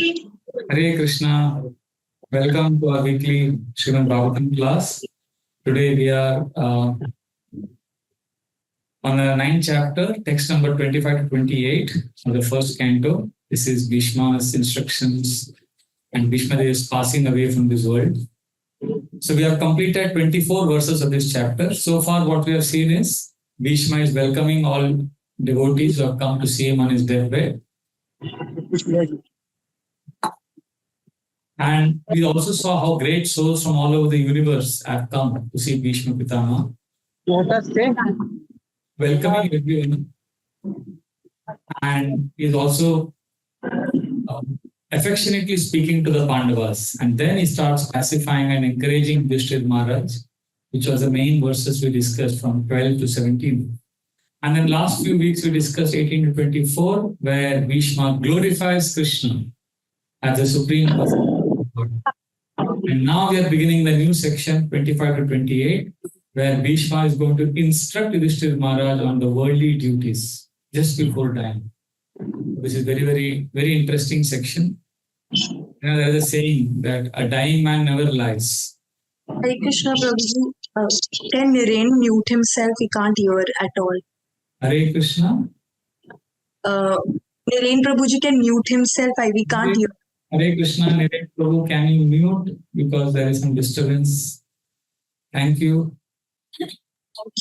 Hare Krishna. Welcome to our weekly Srimad Bhagavatam class. Today we are on the 9th chapter, text number 25 to 28 of the first canto. This is Bhishma's instructions and Bhishma is passing away from this world. So we have completed 24 verses of this chapter. So far what we have seen is Bhishma is welcoming all devotees who have come to see him on his deathbed. And we also saw how great souls from all over the universe have come to see Bhishma Pitama. Welcoming everyone. And he is also affectionately speaking to the Pandavas. And then he starts pacifying and encouraging Yudhishthira Maharaj, which was the main verses we discussed from 12 to 17. And then last few weeks we discussed 18 to 24, where Bhishma glorifies Krishna as the supreme person. And now we are beginning the new section 25 to 28, where Bhishma is going to instruct Yudhishthira Maharaj on the worldly duties just before dying. This is very interesting section. There is a saying that a dying man never lies. Hare Krishna Prabhuji, can Niren mute himself? He can't hear at all. Hare Krishna. Niren Prabhuji can mute himself. We can't hear. Hare Krishna, Niren Prabhu, can you mute? Because there is some disturbance. Thank you. Thank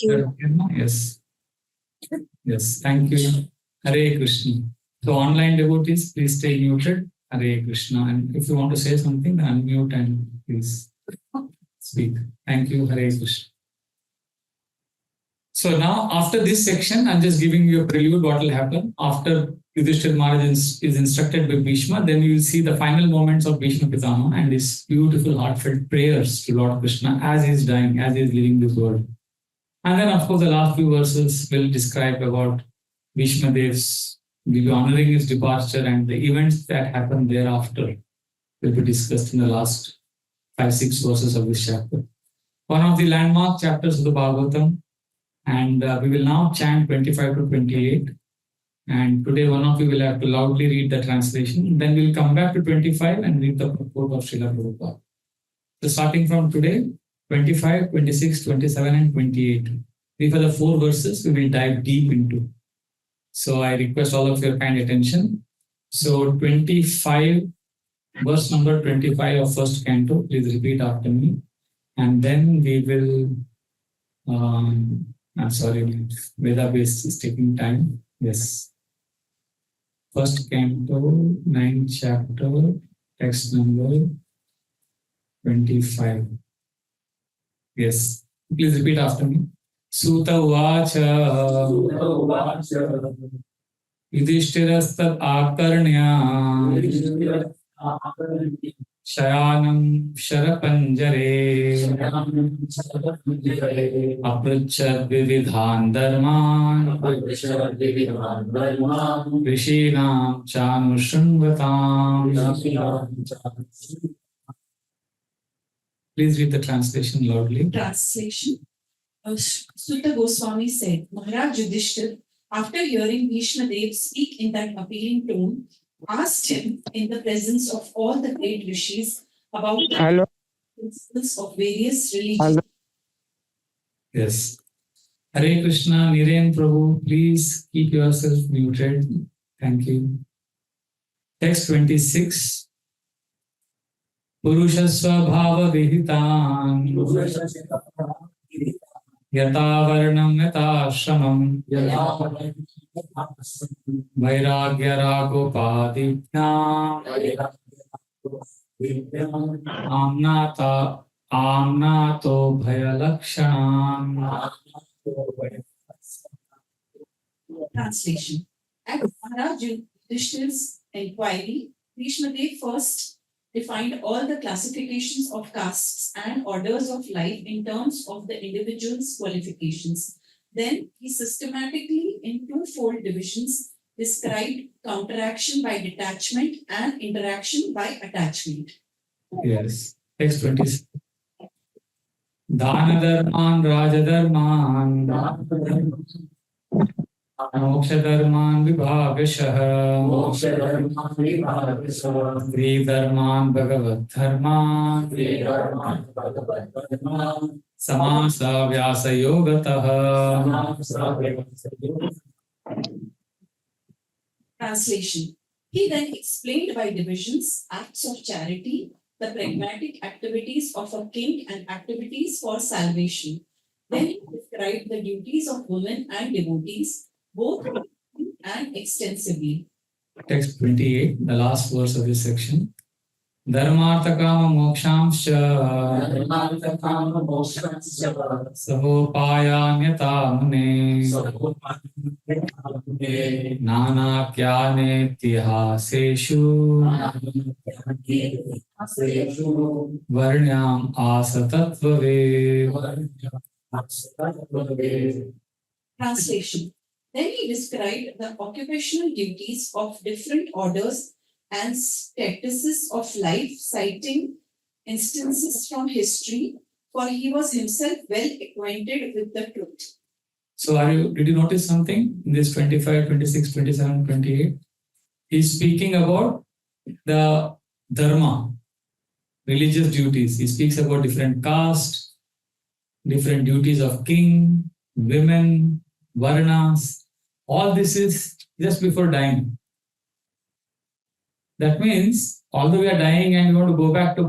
you. Yes. Yes, thank you. Hare Krishna. So online devotees, please stay muted. Hare Krishna. And if you want to say something, then unmute and please speak. Thank you. Hare Krishna. So now after this section, I'm just giving you a prelude what will happen. After Yudhishthira Maharaj is instructed by Bhishma, then you will see the final moments of Bhishma Pitama and his beautiful heartfelt prayers to Lord Krishna as he is dying, as he is leaving this world. And then of course the last few verses will describe about Bhishma Dev's, will be honoring his departure and the events that happen thereafter will be discussed in the last 5-6 verses of this chapter. One of the landmark chapters of the Bhagavatam, and we will now chant 25 to 28. And today one of you will have to loudly read the translation. Then we'll come back to 25 and read the purport of Srila Prabhupada. So starting from today, 25, 26, 27 and 28. These are the 4 verses we will dive deep into. So I request all of your kind attention. So 25, verse number 25 of first canto, please repeat after me. And then we will, I'm sorry, Veda base is taking time. Yes. First canto, 9th chapter, text number 25. Yes. Please repeat after me. Suta Vacha Yudhishthirastat Akarnya Shayanam Sharapanjare Aprachat Vividhan Dharman Rishinam Chanushunvatam. Please read the translation loudly. Translation. Sutta Goswami said, Maharaj Yudhishthir, after hearing Bhishma Dev speak in that appealing tone, asked him in the presence of all the great rishis about the principles of various religions. Yes. Hare Krishna, Niren Prabhu, please keep yourself muted. Thank you. Text 26. Purushasva bhava vihitan yata varnam yata ashramam vairagya ragopadipnam amnato bhayalakshanam. Translation. At Maharaj Yudhishthir's inquiry, Bhishma Dev first defined all the classifications of castes and orders of life in terms of the individual's qualifications. Then he systematically, in 2-fold divisions, described counteraction by detachment and interaction by attachment. Yes. Text 26. Dana Dharman, Raja Dharman, मोक्षधर्मान् विभागशः स्त्रीधर्मान् भगवद्धर्मान् समासव्यासयोगतः Translation. He then explained by divisions acts of charity, the pragmatic activities of a king, and activities for salvation. Then he described the duties of women and devotees, both and extensively. Text 28, the last verse of this section. Dharmartha kama mokshamscha Savopayanyata mune Nana kyane Varnyam asatatvave. Translation. Then he described the occupational duties of different orders and statuses of life, citing instances from history, for he was himself well acquainted with the truth. So did you notice something in this 25, 26, 27, 28? He's speaking about the Dharma, religious duties. He speaks about different castes, different duties of king, women, varnas. All this is just before dying. That means, although we are dying and we want to go back to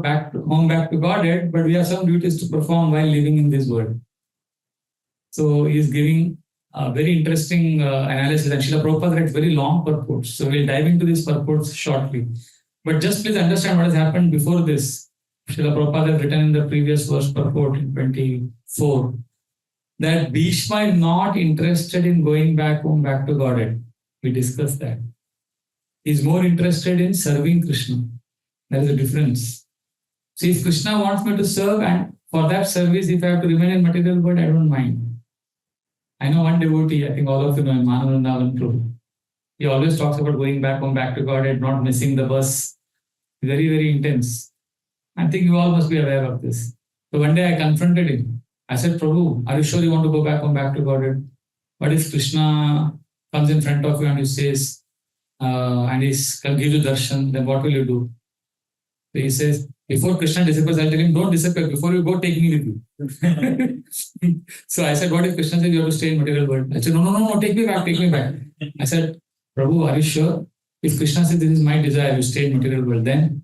Godhead, but we have some duties to perform while living in this world. So he is giving a very interesting analysis, and Srila Prabhupada writes very long purports. So we'll dive into these purports shortly. But just please understand what has happened before this. Srila Prabhupada has written in the previous verse purport in 24 that Bhishma is not interested in going back home, back to Godhead. We discussed that. He's more interested in serving Krishna. There is a difference. So if Krishna wants me to serve, and for that service, if I have to remain in material world, I don't mind. I know one devotee, I think all of you know him, Manavrindavan Prabhu. He always talks about going back home, back to Godhead, not missing the bus. Very, very intense. I think you all must be aware of this. So one day I confronted him. I said, Prabhu, are you sure you want to go back home, back to Godhead? What if Krishna comes in front of you and he says, and he can give you darshan, then what will you do? So he says, before Krishna disappears, I'll tell him, don't disappear. Before you go, take me with you. So I said, what if Krishna says you have to stay in material world? I said, no, take me back. I said, Prabhu, are you sure? If Krishna says this is my desire, you stay in material world, then?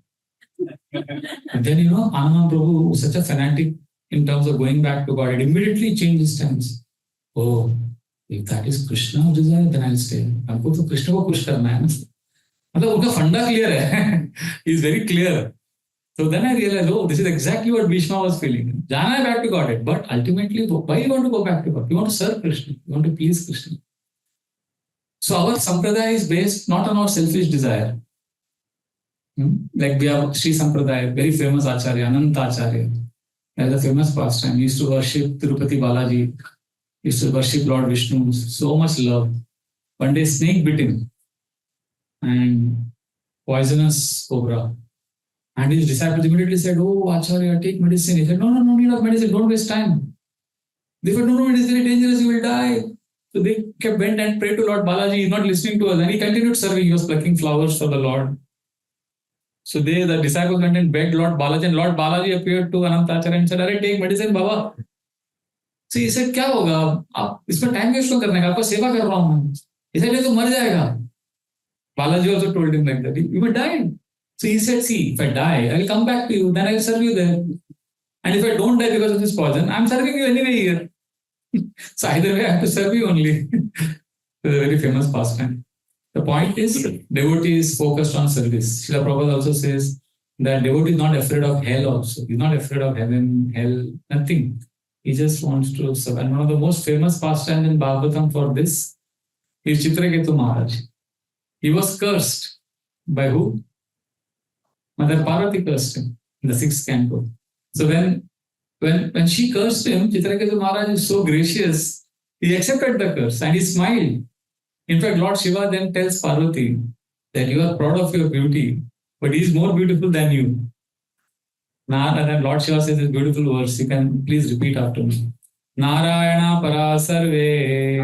And then, Hanuman Prabhu was such a fanatic in terms of going back to God. It immediately changed his stance. Oh, if that is Krishna's desire, then I'll stay. हमको तो कृष्ण को खुश करना है ना. मतलब उनका फंडा clear है. He's very clear. So then I realized, this is exactly what Bhishma was feeling. Jana है back to Godhead, but ultimately, why you want to go back to God? You want to serve Krishna. You want to please Krishna. So our sampradaya is based not on our selfish desire. Like we have Sri Sampradaya, very famous Acharya, Ananta Acharya. There's a famous pastime. He used to worship Tirupati Balaji. He used to worship Lord Vishnu. So much love. One day snake bit him. And poisonous cobra. And his disciples immediately said, oh, Acharya, take medicine. He said, no need of medicine. Don't waste time. They said, no, it is very dangerous. You will die. So they kept bent and prayed to Lord Balaji. He's not listening to us. And he continued serving. He was plucking flowers for the Lord. So the disciples went and begged Lord Balaji, and Lord Balaji appeared to Anantacharya and said, "Arey, take medicine, Baba." So he said, "क्या होगा? आप इसमें time waste क्यों करने का? आपको सेवा कर रहा हूँ मैं." He said, "ये तो मर जाएगा." Balaji also told him like that. You will die. So he said, "See, if I die, I will come back to you. Then I will serve you there. And if I don't die because of this poison, I am serving you anyway here." So either way, I have to serve you only. It's a very famous pastime. The point is, devotee is focused on service. Srila Prabhupada also says that devotee is not afraid of hell also. He's not afraid of heaven, hell, nothing. He just wants to serve. And one of the most famous pastimes in Bhagavatam for this is Chitraketu Maharaj. He was cursed. By who? Mother Parvati cursed him in the 6th canto. So when she cursed him, Chitraketu Maharaj is so gracious, he accepted the curse and he smiled. In fact, Lord Shiva then tells Parvati that you are proud of your beauty, but he is more beautiful than you. And Lord Shiva says this beautiful verse. You can please repeat after me. Narayana para sarve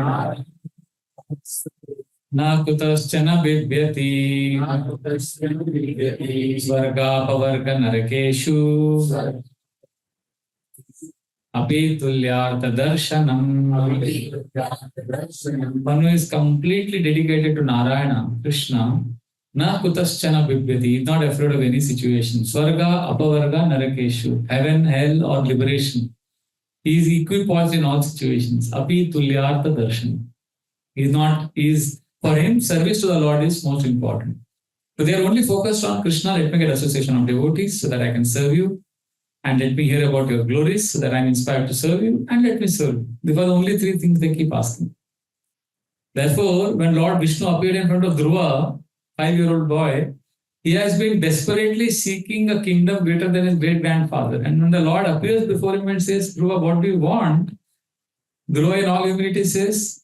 Na kutaschana bibyati svargapavarga narakeshu api tulyartha darshanam. One who is completely dedicated to Narayana, Krishna, na kutaschana bibyati, is not afraid of any situation. Swarga, apavarga, narakeshu, heaven, hell, or liberation. He is equipoised in all situations. Api tulyartha darshanam. For him, service to the Lord is most important. But they are only focused on Krishna, let me get association of devotees so that I can serve you. And let me hear about your glories so that I'm inspired to serve you. And let me serve you. These are the only three things they keep asking. Therefore, when Lord Vishnu appeared in front of Dhruva, 5-year-old boy, he has been desperately seeking a kingdom greater than his great-grandfather. And when the Lord appears before him and says, Dhruva, what do you want? Dhruva in all humility says,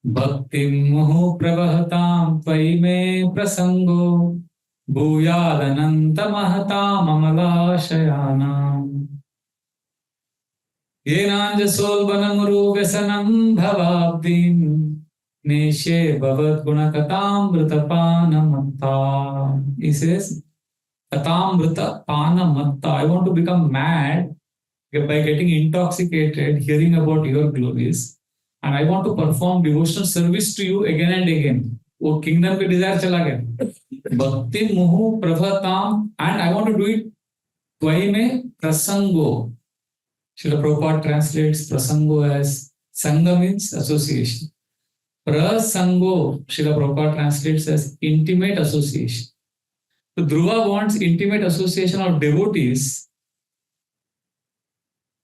Bhakti muhu pravahatam tvaime prasango bhuyadananta mahatam amalashayanam yenanja solvanamuru vyasanam bhavabdim neshe bhavat gunakatam vritapanamatta. He says, katam vritapanamatta. I want to become mad by getting intoxicated, hearing about your glories. And I want to perform devotional service to you again and again. वो kingdom के desire चला गया. Bhakti muhu pravatam, and I want to do it त्वयि में prasango. Srila Prabhupada translates prasango as sangha means association. Prasango, Srila Prabhupada translates as intimate association. So Dhruva wants intimate association of devotees.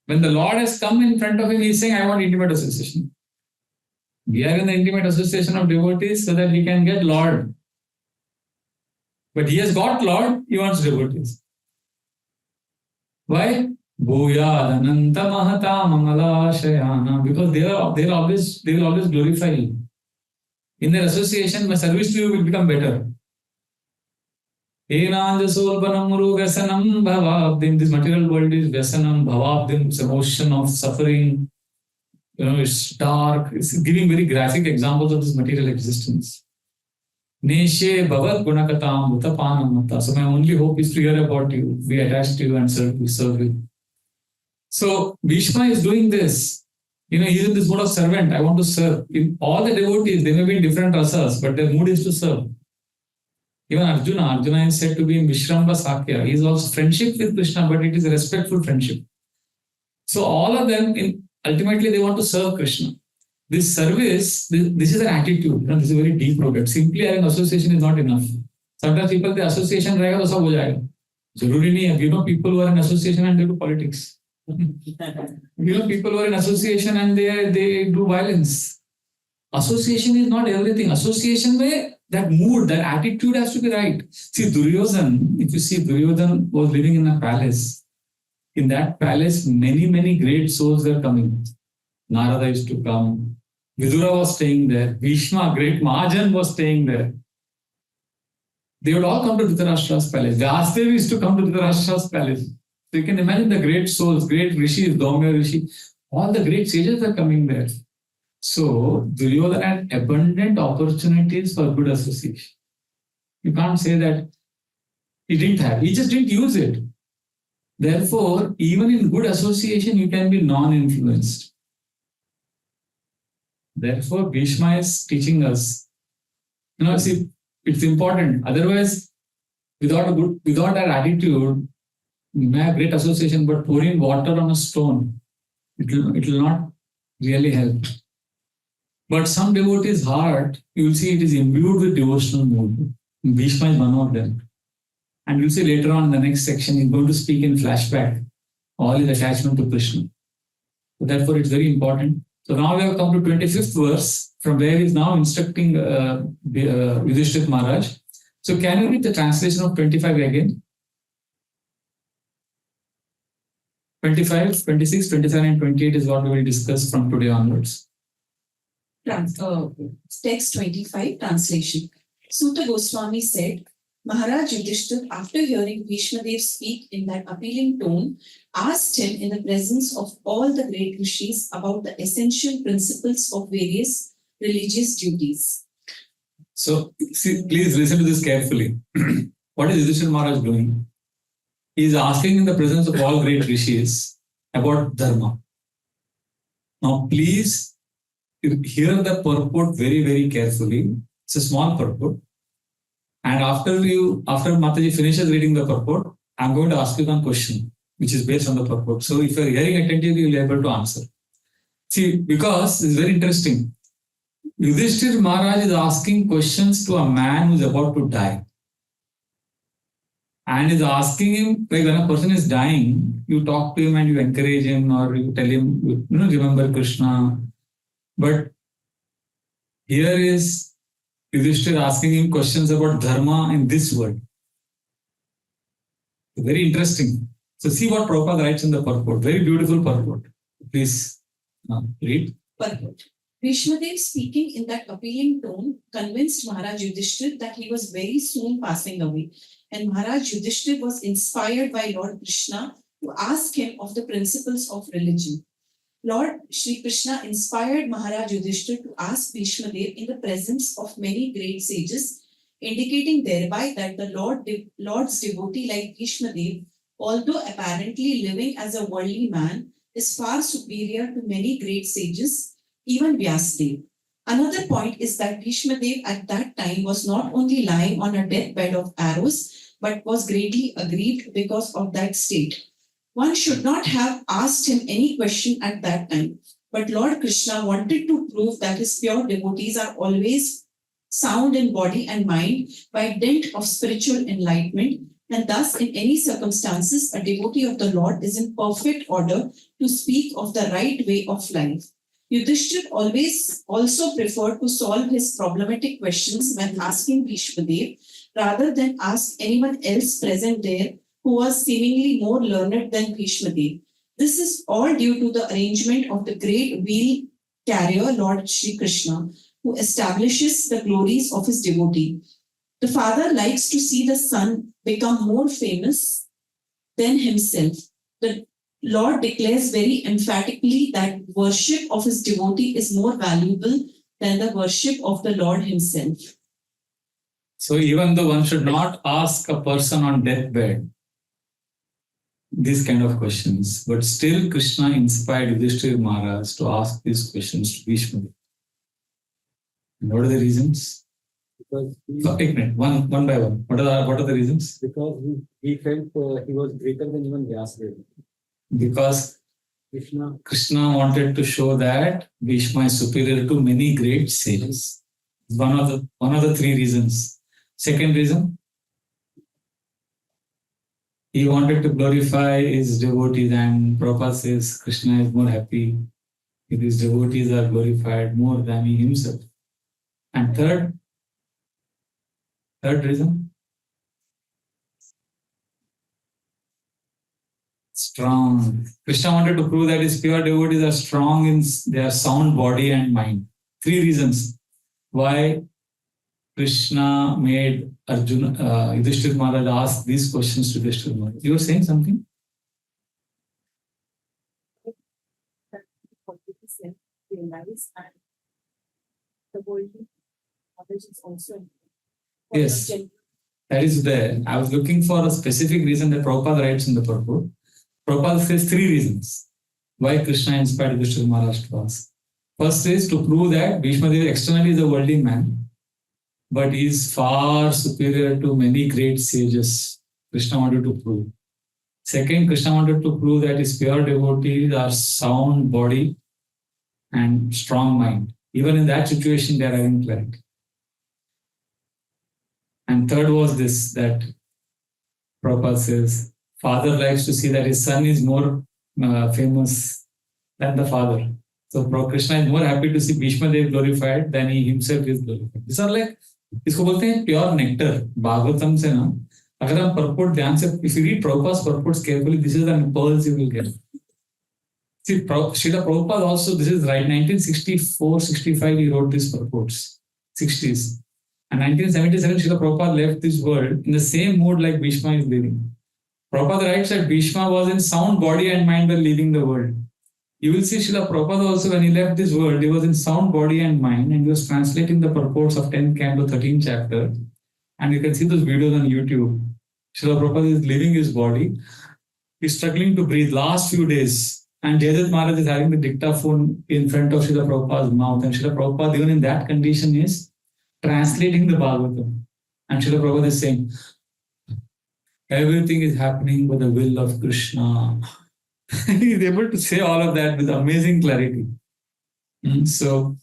When the Lord has come in front of him, he is saying, I want intimate association. We are in the intimate association of devotees so that we can get Lord. But he has got Lord, he wants devotees. Why? Bhuyad ananta mahata mangalashayana. Because they will always glorify you. In their association, my service to you will become better. Enanja solpanam muru vyasanam bhavabdim. This material world is vyasanam bhavabdim. It's emotion of suffering. It's dark. It's giving very graphic examples of this material existence. Neshe bhavat gunakatam utapanamatta. So my only hope is to hear about you, be attached to you and serve you. So Bhishma is doing this. He's in this mode of servant. I want to serve. In all the devotees, they may be in different rasas, but their mood is to serve. Even Arjuna is said to be in Vishramba Sakya. He is also friendship with Krishna, but it is a respectful friendship. So all of them, ultimately, they want to serve Krishna. This service, this is an attitude. This is very deep rooted. Simply having association is not enough. Sometimes people say association रहेगा तो सब हो जाएगा. जरूरी नहीं है. People who are in association and they do politics. People who are in association and they do violence. Association is not everything. Association में that mood, that attitude has to be right. See, Duryodhan, if you see, Duryodhan was living in a palace. In that palace, many great souls were coming. Narada used to come. Vidura was staying there. Bhishma, great Mahajan, was staying there. They would all come to Dhritarashtra's palace. Vyasadeva used to come to Dhritarashtra's palace. So you can imagine the great souls, great rishis, Daumya Rishi, all the great sages are coming there. So Duryodhana had abundant opportunities for good association. You can't say that he didn't have. He just didn't use it. Therefore, even in good association, you can be non-influenced. Therefore, Bhishma is teaching us. See, it's important. Otherwise, without that attitude, you may have great association, but pouring water on a stone, it will not really help. But some devotee's heart, you will see it is imbued with devotional mood. Bhishma is one of them. And you'll see later on in the next section, he's going to speak in flashback, all his attachment to Krishna. So therefore, it's very important. So now we have come to 25th verse, from where he's now instructing Yudhishthira Maharaj. So can you read the translation of 25 again? 25, 26, 27 and 28 is what we will discuss from today onwards. Text 25, translation. Sutta Goswami said, Maharaj Yudhishthira, after hearing Bhishmadev speak in that appealing tone, asked him in the presence of all the great rishis about the essential principles of various religious duties. So, see, please listen to this carefully. What is Yudhishthira Maharaj doing? He is asking in the presence of all great rishis about Dharma. Now, please hear the purport very, very carefully. It's a small purport. And after Mataji finishes reading the purport, I'm going to ask you one question, which is based on the purport. So if you're hearing attentively, you'll be able to answer. See, because it's very interesting. Yudhishthira Maharaj is asking questions to a man who's about to die. And is asking him, like when a person is dying, you talk to him and you encourage him or you tell him, remember Krishna. But here is Yudhishthira asking him questions about Dharma in this world. Very interesting. So see what Prabhupada writes in the purport. Very beautiful purport. Please read. Purport. Bhishmadev, speaking in that appealing tone, convinced Maharaj Yudhishthira that he was very soon passing away. And Maharaj Yudhishthira was inspired by Lord Krishna to ask him of the principles of religion. Lord Shri Krishna inspired Maharaj Yudhishthira to ask Bhishmadev in the presence of many great sages, indicating thereby that the Lord's devotee like Bhishmadev, although apparently living as a worldly man, is far superior to many great sages, even Vyasadeva. Another point is that Bhishmadev at that time was not only lying on a deathbed of arrows, but was greatly aggrieved because of that state. One should not have asked him any question at that time, but Lord Krishna wanted to prove that his pure devotees are always sound in body and mind by dint of spiritual enlightenment, and thus in any circumstances a devotee of the Lord is in perfect order to speak of the right way of life. Yudhishthira always also preferred to solve his problematic questions when asking Bhishmadev rather than ask anyone else present there who was seemingly more learned than Bhishmadev. This is all due to the arrangement of the great wheel carrier, Lord Shri Krishna, who establishes the glories of his devotee. The father likes to see the son become more famous than himself. The Lord declares very emphatically that worship of his devotee is more valuable than the worship of the Lord himself. So even though one should not ask a person on deathbed these kind of questions, but still Krishna inspired Yudhishthira Maharaj to ask these questions to Bhishma. And what are the reasons? Because one by one. What are the reasons? Because he felt he was greater than even Vyasadeva. Because Krishna wanted to show that Bhishma is superior to many great sages. One of the three reasons. Second reason, he wanted to glorify his devotees, and Prabhupada says Krishna is more happy if his devotees are glorified more than he himself. And third reason, strong. Krishna wanted to prove that his pure devotees are strong in their sound body and mind. Three reasons why Krishna made Yudhishthira Maharaj ask these questions to Yudhishthira Maharaj. You were saying something? Realize and the worldly knowledge is also Yes, that is there. I was looking for a specific reason that Prabhupada writes in the purport. Prabhupada says three reasons why Krishna inspired Yudhishthira Maharaj to ask. First is to prove that Bhishma Dev externally is a worldly man, but he is far superior to many great sages. Krishna wanted to prove. Second, Krishna wanted to prove that his pure devotees are sound body and strong mind. Even in that situation, they are having clarity. And third was this, that Prabhupada says, father likes to see that his son is more famous than the father. So Krishna is more happy to see Bhishma Dev glorified than he himself is glorified. These are like, इसको बोलते हैं pure nectar. Bhagavatam से ना, अगर हम purport ध्यान से, if you read Prabhupada's purports carefully, this is the pearls you will get. See, Srila Prabhupada also, this is right, 1964-65 he wrote these purports, 60s. And 1977 Srila Prabhupada left this world in the same mood like Bhishma is living. Prabhupada writes that Bhishma was in sound body and mind while leaving the world. You will see Srila Prabhupada also, when he left this world, he was in sound body and mind, and he was translating the purports of 10th canto, 13th chapter. And you can see those videos on YouTube. Srila Prabhupada is leaving his body. He's struggling to breathe last few days. And Jayadit Maharaj is having the dictaphone in front of Srila Prabhupada's mouth. And Srila Prabhupada, even in that condition, is translating the Bhagavatam. And Srila Prabhupada is saying, everything is happening by the will of Krishna. He is able to say all of that with amazing clarity. So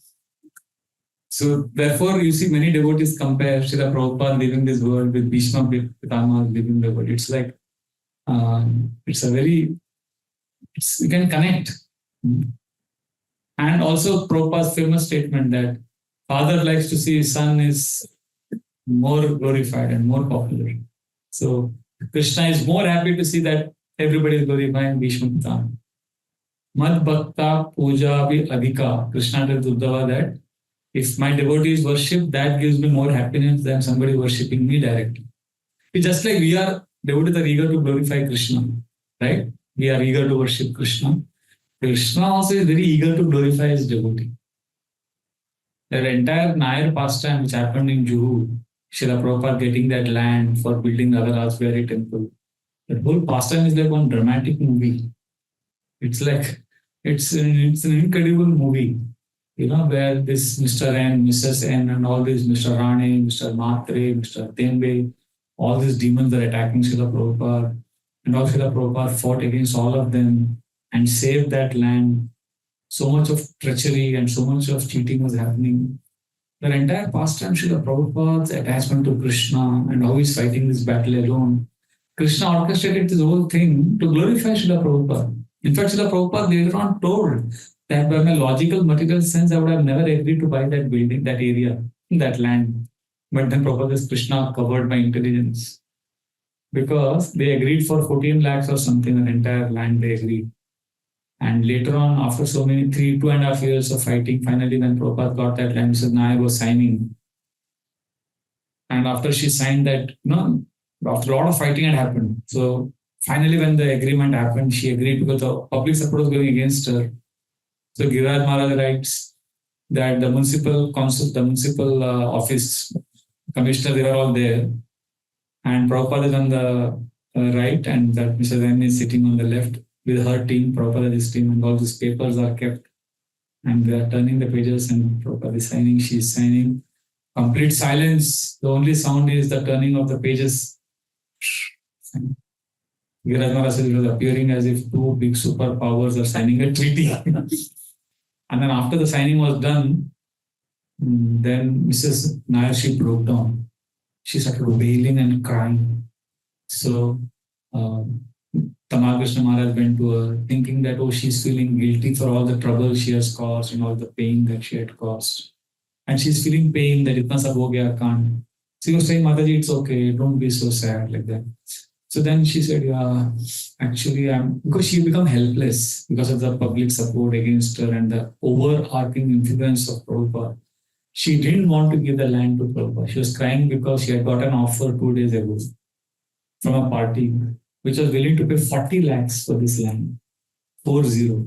therefore, you see many devotees compare Srila Prabhupada leaving this world with Bhishma Pitama leaving the world. It's like, you can connect. And also Prabhupada's famous statement that father likes to see his son is more glorified and more popular. So Krishna is more happy to see that everybody is glorifying Bhishma Pitama. Mad Bhakta Puja Vi Adhika. Krishna tells Uddhava that if my devotees worship, that gives me more happiness than somebody worshipping me directly. It's just like devotees are eager to glorify Krishna, right? We are eager to worship Krishna. Krishna also is very eager to glorify his devotee. The entire Nair pastime which happened in Juhu, Srila Prabhupada getting that land for building the Vraja Bihari temple, that whole pastime is like one dramatic movie. It's like, it's an incredible movie, where this Mr. N, Mrs. N, and all these Mr. Rane, Mr. Matre, Mr. Tembe, all these demons are attacking Srila Prabhupada. And all Srila Prabhupada fought against all of them and saved that land. So much of treachery and so much of cheating was happening. The entire pastime, Srila Prabhupada's attachment to Krishna and how he's fighting this battle alone. Krishna orchestrated this whole thing to glorify Srila Prabhupada. In fact, Srila Prabhupada later on told that by my logical material sense, I would have never agreed to buy that building, that area, that land. But then Prabhupada says Krishna covered my intelligence. Because they agreed for 14 lakhs or something, an entire land they agreed. And later on, after so many, 2.5 years of fighting, finally when Prabhupada got that land, Mrs. Nair was signing. And after she signed that, after a lot of fighting had happened. So finally when the agreement happened, she agreed because the public support was going against her. So Giriraj Maharaj writes that the municipal council, the municipal office commissioner, they were all there. And Prabhupada is on the right, and that Mr. N is sitting on the left with her team, Prabhupada's team, and all these papers are kept. And they are turning the pages, and Prabhupada is signing, she is signing. Complete silence. The only sound is the turning of the pages. Giriraj Maharaj was appearing as if two big superpowers are signing a treaty. And then after the signing was done, then Mrs. Nair, she broke down. She started wailing and crying. So Tamal Krishna Maharaj went to her, thinking that, she's feeling guilty for all the trouble she has caused and all the pain that she had caused. And she's feeling pain that itna sab ho gaya, can't. So he was saying, Mataji, it's okay, don't be so sad like that. So then she said, yeah, actually, because she became helpless because of the public support against her and the overarching influence of Prabhupada. She didn't want to give the land to Prabhupada. She was crying because she had got an offer 2 days ago from a party which was willing to pay 40 lakhs for this land, 40.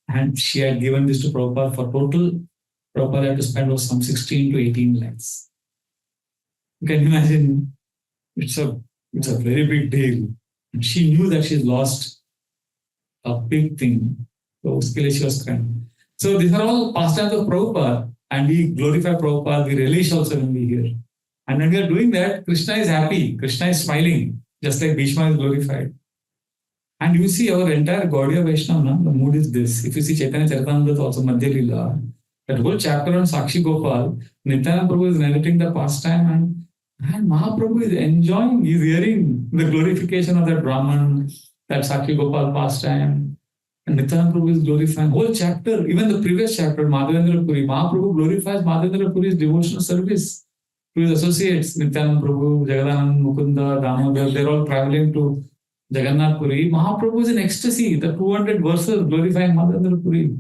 And she had given this to Prabhupada for total, Prabhupada had to spend was some 16 to 18 lakhs. You can imagine, it's a very big deal. And she knew that she's lost a big thing. So she was crying. So these are all pastimes of Prabhupada. And we glorify Prabhupada, we relish also when we hear. And when we are doing that, Krishna is happy, Krishna is smiling, just like Bhishma is glorified. And you see our entire Gaudiya Vaishnava, the mood is this. If you see Chaitanya Charitamrita also, Madhya Lila, that whole chapter on Sakshi Gopal, Nityananda Prabhu is narrating the pastime and Mahaprabhu is enjoying, he's hearing the glorification of that Brahman, that Sakshi Gopal pastime. And Nityananda Prabhu is glorifying whole chapter, even the previous chapter, Madhavendra Puri. Mahaprabhu glorifies Madhavendra Puri's devotional service to his associates, Nityananda Prabhu, Jagadanand, Mukunda, Damodar, they're all traveling to Jagannath Puri. Mahaprabhu is in ecstasy, the 200 verses glorifying Madhavendra Puri.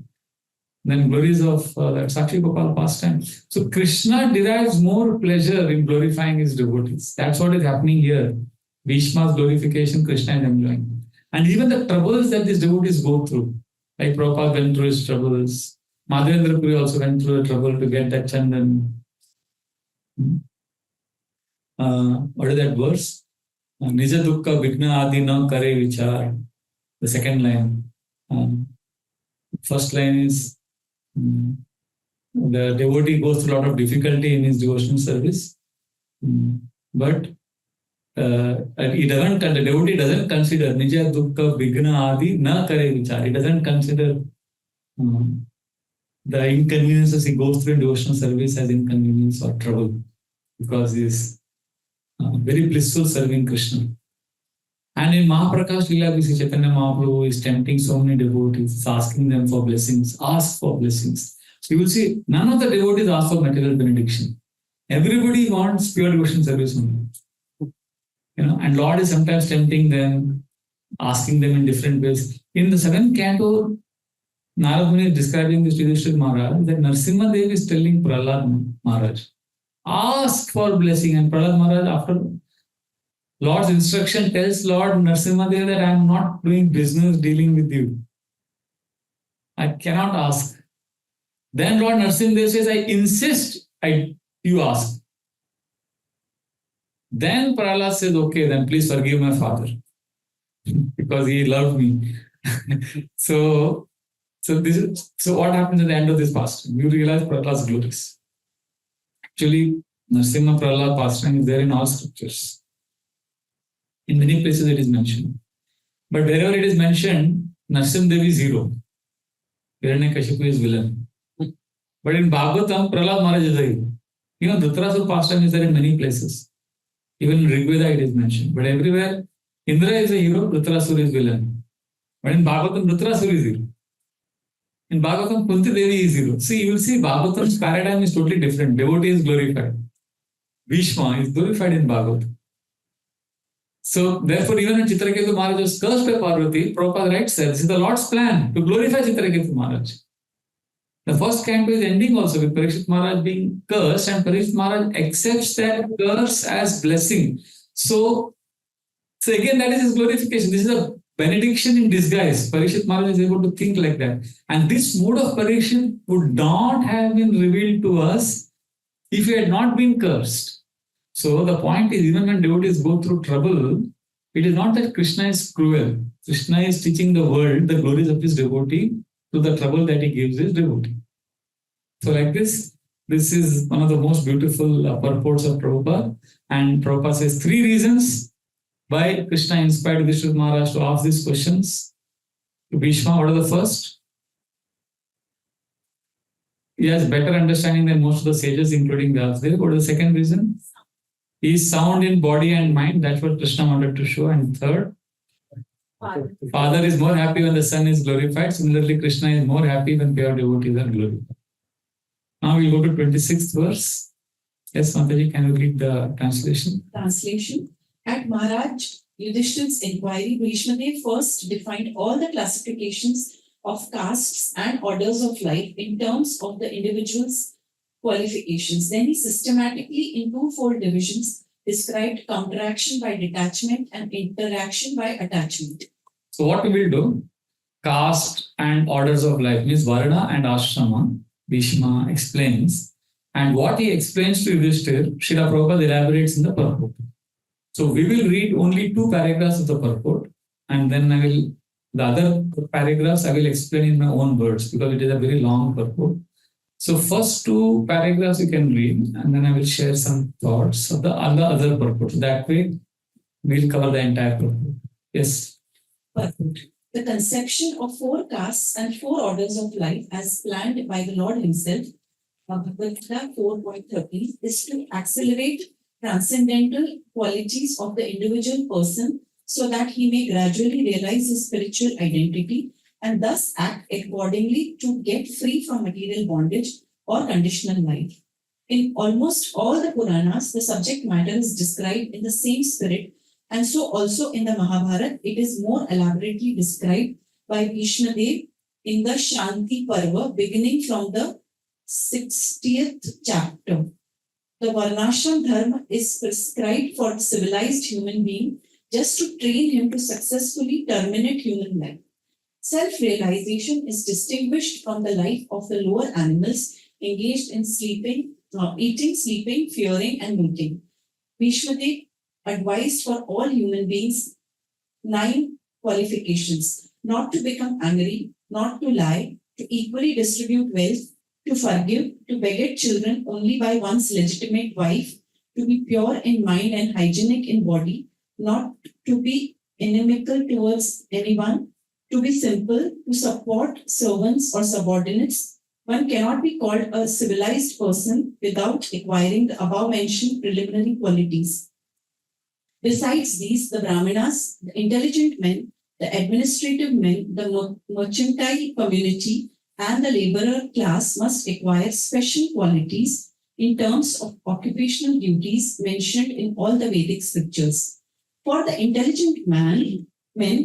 Then glories of that Sakshi Gopal pastime. So Krishna derives more pleasure in glorifying his devotees. That's what is happening here. Bhishma's glorification, Krishna is enjoying. And even the troubles that these devotees go through, Like Prabhupada went through his troubles. Madhavendra Puri also went through a trouble to get that Chandan. What is that verse? Nija dukkha vigna adi na kare vichar. The second line. First line is the devotee goes through a lot of difficulty in his devotional service, but he doesn't. The devotee doesn't consider nija dukkha vigna adi na kare vichar. He doesn't consider the inconveniences he goes through in devotional service as inconvenience or trouble, because he is very blissful serving Krishna. And in Mahaprakash Leela, we see Chaitanya Mahaprabhu is tempting so many devotees, asking them for blessings, ask for blessings. So you will see, none of the devotees ask for material benediction. Everybody wants pure devotion service only. And Lord is sometimes tempting them, asking them in different ways. In the 7th canto, Narad Muni is describing this to Yudhishthira Maharaj, that Narasimha Dev is telling Prahlad Maharaj, ask for blessing. And Prahlad Maharaj, after Lord's instruction, tells Lord Narasimha Dev that I am not doing business dealing with you. I cannot ask. Then Lord Narasimha Dev says, I insist you ask. Then Prahlad says, okay, then please forgive my father, because he loved me. So what happens at the end of this pastime? You realize Prahlad's glories. Actually, Narasimha Prahlad pastime is there in all scriptures. In many places it is mentioned. But wherever it is mentioned, Narasimha Dev is hero. Hiranyakashipu is villain. But in Bhagavatam, Prahlad Maharaj is a hero. Dhritarashtra pastime is there in many places. Even in Rigveda it is mentioned. But everywhere, Indra is a hero, Dhritarashtra is villain. But in Bhagavatam, Dhritarashtra is hero. In Bhagavatam, Kunti Devi is hero. See, you will see Bhagavatam's paradigm is totally different. Devotee is glorified. Bhishma is glorified in Bhagavatam. So, therefore, even when Chitraketu Maharaj was cursed by Parvati, Prabhupada writes that this is the Lord's plan to glorify Chitraketu Maharaj. The first canto is ending also with Parikshit Maharaj being cursed, and Parikshit Maharaj accepts that curse as blessing. So again, that is his glorification. This is a benediction in disguise. Parikshit Maharaj is able to think like that. And this mode of Parikshit would not have been revealed to us if he had not been cursed. So the point is, even when devotees go through trouble, it is not that Krishna is cruel. Krishna is teaching the world the glories of his devotee through the trouble that he gives his devotee. So like this is one of the most beautiful purports of Prabhupada. And Prabhupada says 3 reasons why Krishna inspired Yudhishthira Maharaj to ask these questions to Bhishma. What are the first? He has better understanding than most of the sages, including Vyasdev. What is the second reason? He is sound in body and mind. That's what Krishna wanted to show. And third, Father is more happy when the son is glorified. Similarly, Krishna is more happy when pure devotees are glorified. Now we'll go to 26th verse. Yes, Mataji, can you read the translation? Translation. At Maharaj Yudhishthira's inquiry, Bhishma Dev first defined all the classifications of castes and orders of life in terms of the individual's qualifications. Then he systematically, in 2-fold divisions, described counteraction by detachment and interaction by attachment. So what we will do, caste and orders of life means Varna and Ashrama, Bhishma explains, and what he explains to Yudhishthira, Srila Prabhupada elaborates in the purport. So we will read only 2 paragraphs of the purport, and then the other paragraphs I will explain in my own words, because it is a very long purport. So first 2 paragraphs you can read, and then I will share some thoughts of the other purport. That way, we'll cover the entire purport. Yes. Purport. The conception of 4 castes and 4 orders of life as planned by the Lord himself, Bhagavad Gita 4.13, is to accelerate transcendental qualities of the individual person so that he may gradually realize his spiritual identity and thus act accordingly to get free from material bondage or conditional life. In almost all the Puranas, the subject matter is described in the same spirit, and so also in the Mahabharata, it is more elaborately described by Bhishma Dev in the Shanti Parva, beginning from the 60th chapter. The Varnashram Dharma is prescribed for the civilized human being just to train him to successfully terminate human life. Self-realization is distinguished from the life of the lower animals engaged in eating, sleeping, fearing, and looting. Bhishmadev advised for all human beings 9 qualifications: not to become angry, not to lie, to equally distribute wealth, to forgive, to beget children only by one's legitimate wife, to be pure in mind and hygienic in body, not to be inimical towards anyone, to be simple, to support servants or subordinates. One cannot be called a civilized person without acquiring the above mentioned preliminary qualities. Besides these, the Brahmanas, the intelligent men, the administrative men, the mercantile community, and the laborer class must acquire special qualities in terms of occupational duties mentioned in all the Vedic scriptures. For the intelligent men,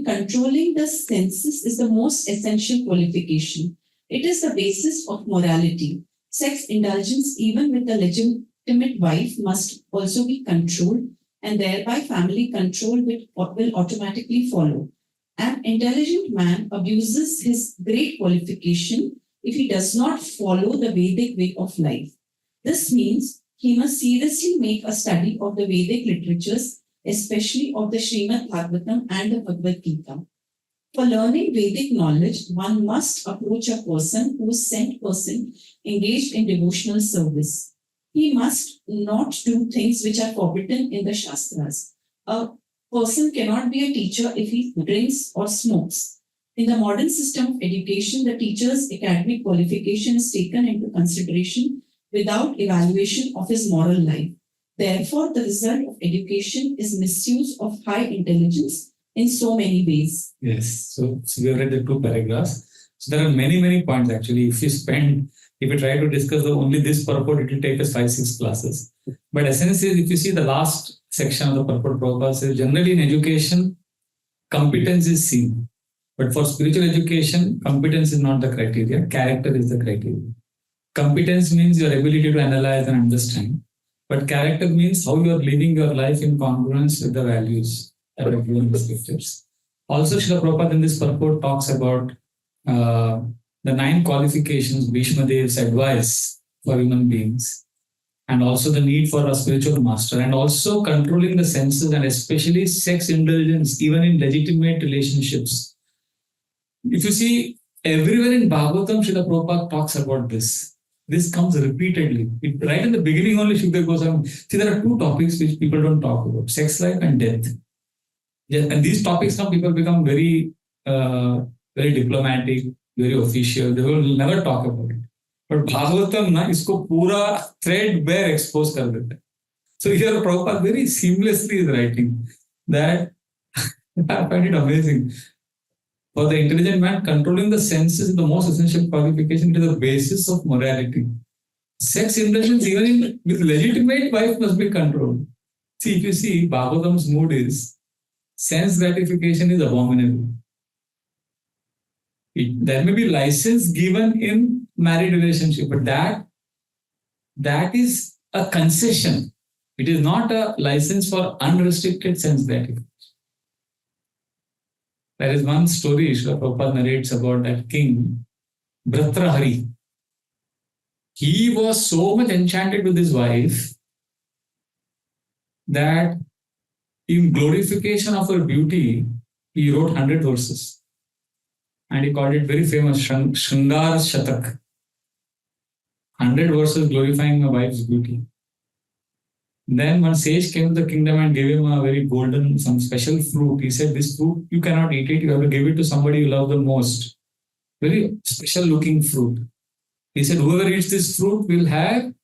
controlling the senses is the most essential qualification. It is the basis of morality. Sex indulgence, even with the legitimate wife, must also be controlled, and thereby family control will automatically follow. An intelligent man abuses his great qualification if he does not follow the Vedic way of life. This means he must seriously make a study of the Vedic literatures, especially of the Srimad Bhagavatam and the Bhagavad Gita. For learning Vedic knowledge, one must approach a person who is sent person engaged in devotional service. He must not do things which are forbidden in the Shastras. A person cannot be a teacher if he drinks or smokes. In the modern system of education, the teacher's academic qualification is taken into consideration without evaluation of his moral life. Therefore, the result of education is misuse of high intelligence in so many ways. Yes. So we have read the 2 paragraphs. So there are many points actually. If you try to discuss only this purport, it will take us 5-6 classes. But essentially, if you see the last section of the purport, Prabhupada says, generally in education, competence is seen. But for spiritual education, competence is not the criteria. Character is the criteria. Competence means your ability to analyze and understand. But character means how you are living your life in congruence with the values that are given in the scriptures. Also, Srila Prabhupada in this purport talks about the 9 qualifications, Bhishma Dev's advice for human beings, and also the need for a spiritual master, and also controlling the senses and especially sex indulgence, even in legitimate relationships. If you see, everywhere in Bhagavatam, Srila Prabhupada talks about this. This comes repeatedly. Right in the beginning only, Shukdev Goswami. See, there are 2 topics which people don't talk about: sex life and death. Yeah, and these topics now people become very diplomatic, very official. They will never talk about it. But Bhagavatam na isko pura threadbare expose kar deta. So here Prabhupada very seamlessly is writing that I find it amazing. For the intelligent man, controlling the senses is the most essential qualification. It is the basis of morality. Sex indulgence, even with legitimate wife, must be controlled. See, if you see, Bhagavatam's mood is sense gratification is abominable. There may be license given in married relationship, but that is a concession. It is not a license for unrestricted sense gratification. There is one story Srila Prabhupada narrates about that king, Vraja. He was so much enchanted with his wife that in glorification of her beauty, he wrote 100 verses. And he called it very famous, Shringar Shatak. 100 verses glorifying my wife's beauty. Then one sage came to the kingdom and gave him a very golden, some special fruit. He said, this fruit, you cannot eat it. You have to give it to somebody you love the most. Very special looking fruit. He said, whoever eats this fruit will have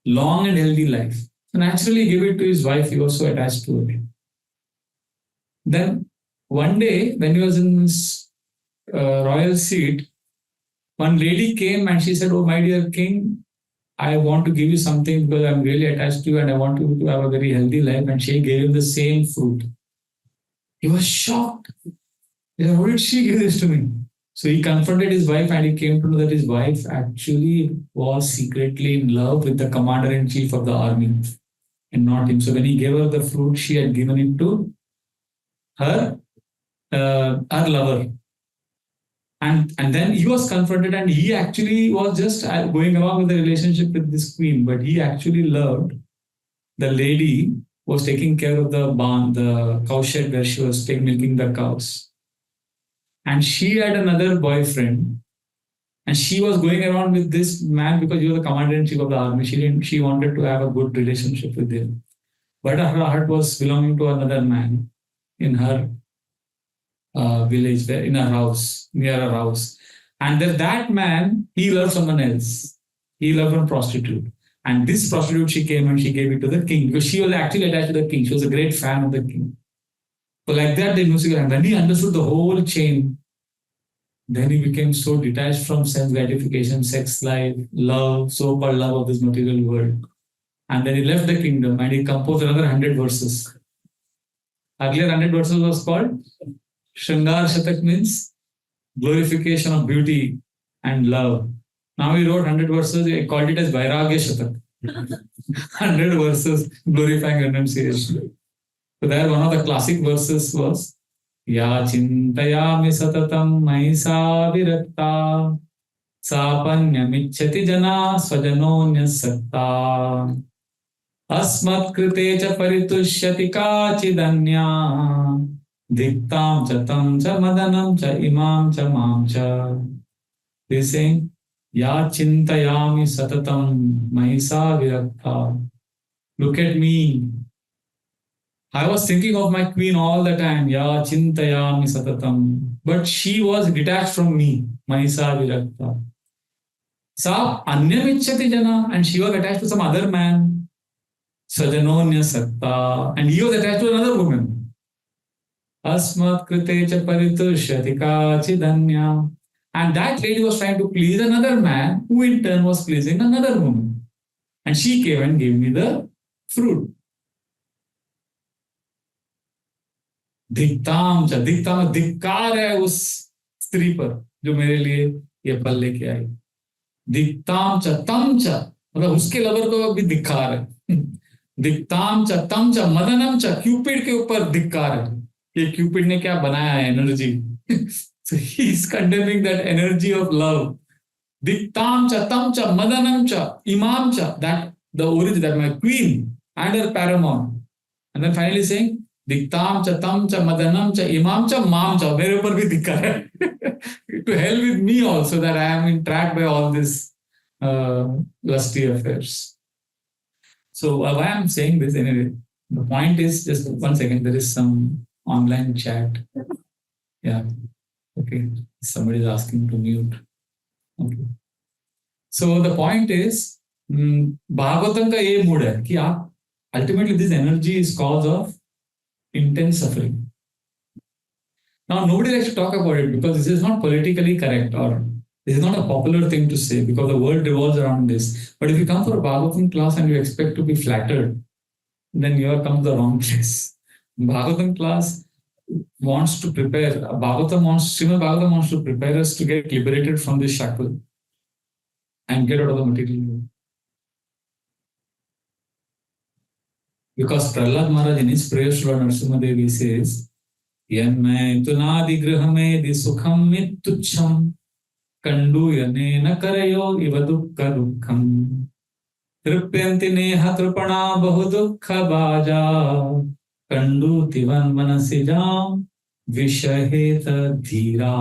long and healthy life. So naturally give it to his wife. He was so attached to it. Then one day when he was in his royal seat, one lady came and she said, oh my dear king, I want to give you something because I'm really attached to you and I want you to have a very healthy life. And she gave him the same fruit. He was shocked. He said, how did she give this to me? So he confronted his wife and he came to know that his wife actually was secretly in love with the commander-in-chief of the army and not him. So when he gave her the fruit, she had given it to her lover. And then he was confronted, and he actually was just going along with the relationship with this queen, but he actually loved the lady who was taking care of the barn, the cow shed where she was milking the cows. And she had another boyfriend, and she was going around with this man because he was the commander-in-chief of the army. She wanted to have a good relationship with him. But her heart was belonging to another man in her village, in her house, near her house. And then that man, he loved someone else. He loved a prostitute. And this prostitute, she came and she gave it to the king because she was actually attached to the king. She was a great fan of the king. So like that, the music, and when he understood the whole chain, then he became so detached from sense gratification, sex life, love, so-called love of this material world. And then he left the kingdom and he composed another 100 verses. Earlier 100 verses was called Shringar Shatak, means glorification of beauty and love. Now he wrote 100 verses, he called it as Vairagya Shatak. 100 verses glorifying renunciation. So there one of the classic verses was Ya chintayami satatam maisa virakta sapanyamichyati jana swajanonnya sakta asmat krite cha paritushyati kachidanya diktam cha tam cha madanam cha imam cha mam cha. They saying Ya chintayami satatam maisa virakta. Look at me. I was thinking of my queen all the time. Ya chintayami satatam. But she was detached from me. Maisa virakta. Sa anyamichyati jana. And she was attached to some other man. Sajanonya sakta. And he was attached to another woman. Asmat krite cha paritushyati kachidanya. And that lady was trying to please another man who in turn was pleasing another woman. And she came and gave me the fruit. धिक्ताम धिक्कार है उस स्त्री पर जो मेरे लिए ये फल लेके आई. धिक्ताम च तम च, मतलब उसके लवर को भी धिक्कार है. धिक्ताम च तम च मदनम च, क्यूपिड के ऊपर धिक्कार है. ये क्यूपिड ने क्या बनाया है? Energy. So he is condemning that energy of love. Diktam cha tam cha madanam cha imam cha, that the origin, that my queen and her paramour. And then finally saying Diktam cha tam cha madanam cha imam cha mam cha, mere upar bhi dikka hai. To hell with me also, that I am entrapped by all this lusty affairs. So why I am saying this anyway, the point is, just 1 second, there is some online chat. Yeah. Okay, somebody is asking to mute. Okay. So the point is, Bhagavatam ka ye mood hai ki aap, ultimately this energy is cause of intense suffering. Now nobody likes to talk about it because this is not politically correct, or this is not a popular thing to say because the world revolves around this. But if you come for a Bhagavatam class and you expect to be flattered, then you have come to the wrong place. Bhagavatam class wants to prepare, Srimad Bhagavatam wants to prepare us to get liberated from this shackle and get out of the material world. Because Prahlad Maharaj in his prayers to Lord Narasimha Devi says, Yanmai tunadi grihame di sukham mittucham kandu yane na karayo iva dukkha dukkham tripyanti neha tripana bahu dukkha baja Kandu tivan manasijam vishaheta dhira.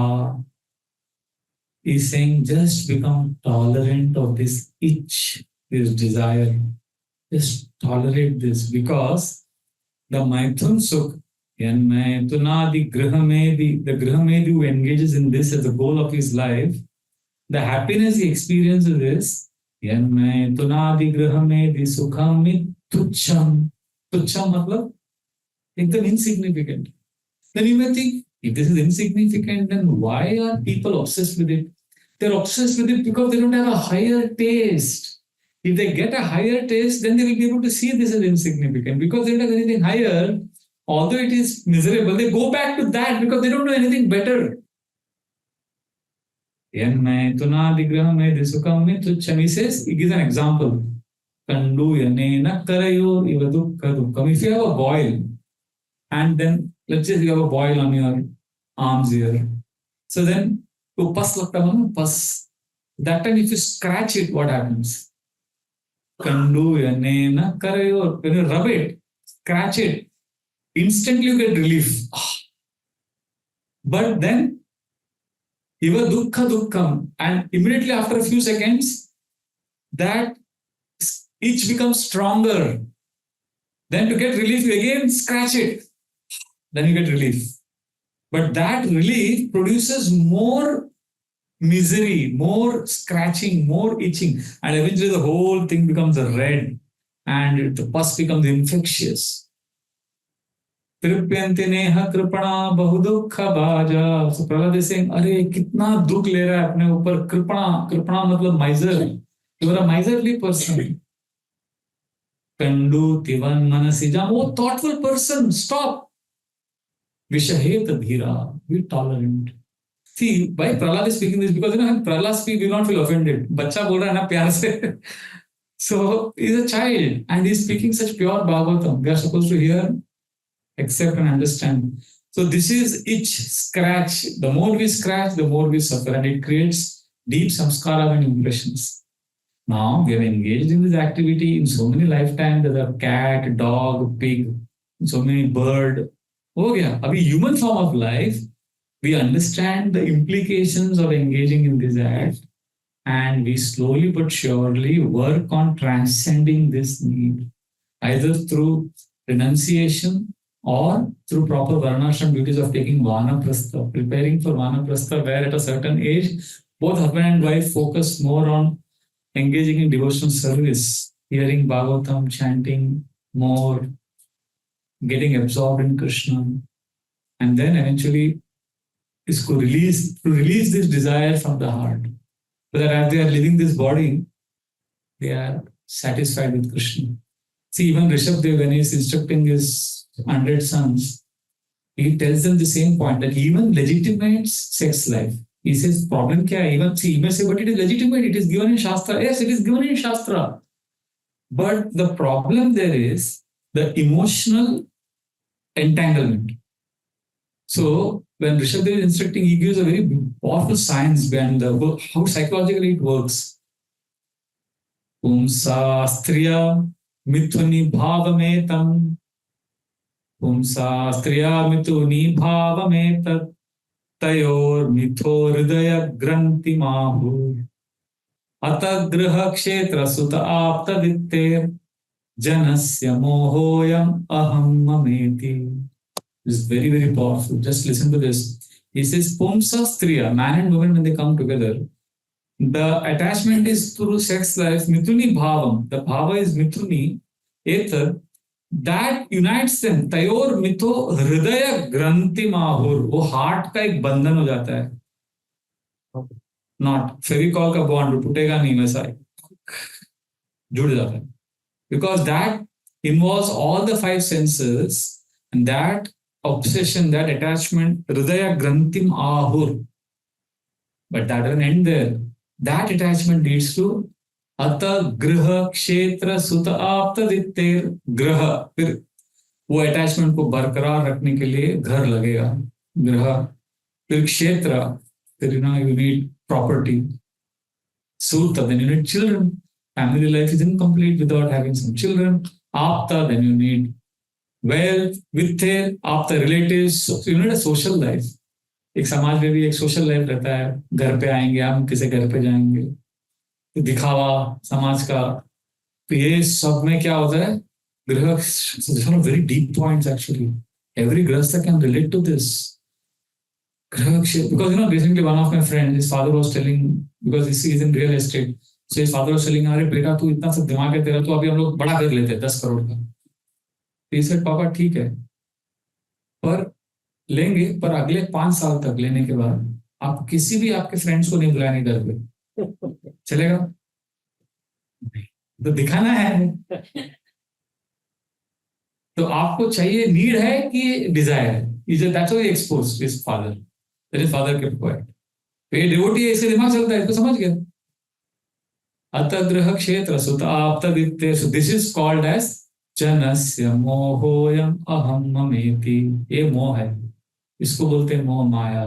He's saying, just become tolerant of this itch, this desire. Just tolerate this, because the Maithun Sukh, Yanmaitunadi Grihamedi, the Grihamedi who engages in this as the goal of his life, the happiness he experiences is Yanmaitunadi Grihamedi Sukham Tucham. Tucham matlab एकदम insignificant. Then you may think, if this is insignificant, then why are people obsessed with it? They're obsessed with it because they don't have a higher taste. If they get a higher taste, then they will be able to see this as insignificant. Because they don't have anything higher, although it is miserable, they go back to that because they don't know anything better. He says, he gives an example. If you have a boil, and then let's say you have a boil on your arms here. So then वो पस लगता है ना, पस. That time if you scratch it, what happens? Kandu yanena karayor. When you rub it, scratch it, instantly you get relief. But then iva dukkha dukkham, and immediately after a few seconds, that itch becomes stronger. Then to get relief, you again scratch it. Then you get relief. But that relief produces more misery, more scratching, more itching, and eventually the whole thing becomes red and the pus becomes infectious. कृप्यन्ते नेह कृपणा बहुदुःख बाजा. So Prahlad is saying, अरे कितना दुख ले रहा है अपने ऊपर. कृपणा, कृपणा मतलब miser. You are a miserly person. Kandu तिवन मनसी जा. Oh, thoughtful person, stop. Vishahet dhira, be tolerant. See, why Prahlad is speaking this? Because when Prahlad speaks, we do not feel offended. बच्चा बोल रहा है ना प्यार से. So he's a child and he's speaking such pure Bhagavatam. We are supposed to hear, accept and understand. So this is itch, scratch. The more we scratch, the more we suffer, and it creates deep samskara and impressions. Now we have engaged in this activity in so many lifetimes. There are cat, dog, pig, so many bird. हो गया. अभी human form of life, we understand the implications of engaging in this act, and we slowly but surely work on transcending this need, either through renunciation or through proper varnashram duties of taking vanaprastha, preparing for vanaprastha, where at a certain age, both husband and wife focus more on engaging in devotional service, hearing Bhagavatam, chanting more, getting absorbed in Krishna, and then eventually to release this desire from the heart. So that as they are living this body, they are satisfied with Krishna. See, even Rishabdev, when he is instructing his 100 sons, he tells them the same point, that he even legitimates sex life. He says, problem kya hai? Even, see, he may say, but it is legitimate, it is given in Shastra. Yes, it is given in Shastra. But the problem there is the emotional entanglement. So when Rishabdev is instructing, he gives a very powerful science behind how psychologically it works. Pumsa striya mithuni bhavametam. Pumsa striya mithuni bhavametat. Tayor mitho hridaya granti mahu. Atagraha kshetra sutta apta vitte. Janasya mohoyam aham mameti. This is very, very powerful. Just listen to this. He says, Pumsa striya, man and woman, when they come together, the attachment is through sex life, mithuni bhavam. The bhava is mithuni, ether, that unites them. Tayor mitho hridaya granti mahur. वो heart का एक बंधन हो जाता है. Not Fevicol का bond टूटेगा नहीं वैसा है. जुड़ जाता है. Because that involves all the five senses, and that obsession, that attachment, hridaya grantim ahur. But that doesn't end there. That attachment leads to ata griha kshetra sutta apta ditter griha. फिर वो attachment को बरकरार रखने के लिए घर लगेगा. griha. फिर kshetra. फिर you need property. Sutta, then you need children. Family life is incomplete without having some children. Apta, then you need wealth, vitte, after relatives. So you need a social life. एक समाज में भी एक social life रहता है. घर पे आएंगे हम, किसी घर पे जाएंगे, दिखावा समाज का. तो ये सब में क्या होता है? गृह. These are very deep points actually. Every grahastha can relate to this. Because recently one of my friends, his father was telling, because he is in real estate, so his father was telling, अरे बेटा तू इतना सब दिमाग है तेरा, तो अभी हम लोग बड़ा कर लेते हैं 10 करोड़ का. He said, पापा ठीक है, पर लेंगे, पर अगले 5 साल तक लेने के बाद आप किसी भी आपके फ्रेंड्स को नहीं बुलाएंगे घर पे. चलेगा? तो दिखाना है. तो आपको चाहिए, नीड है कि डिजायर है? That's why he exposed his father. That his father kept quiet. तो ये डिवोटी है, इससे दिमाग चलता है, इसको समझ गया. अतग्रह क्षेत्र सुत आप्त वित्ते. So this is called as जनस्य मोहोयम अहम ममेति. ये मोह है, इसको बोलते हैं मोह माया.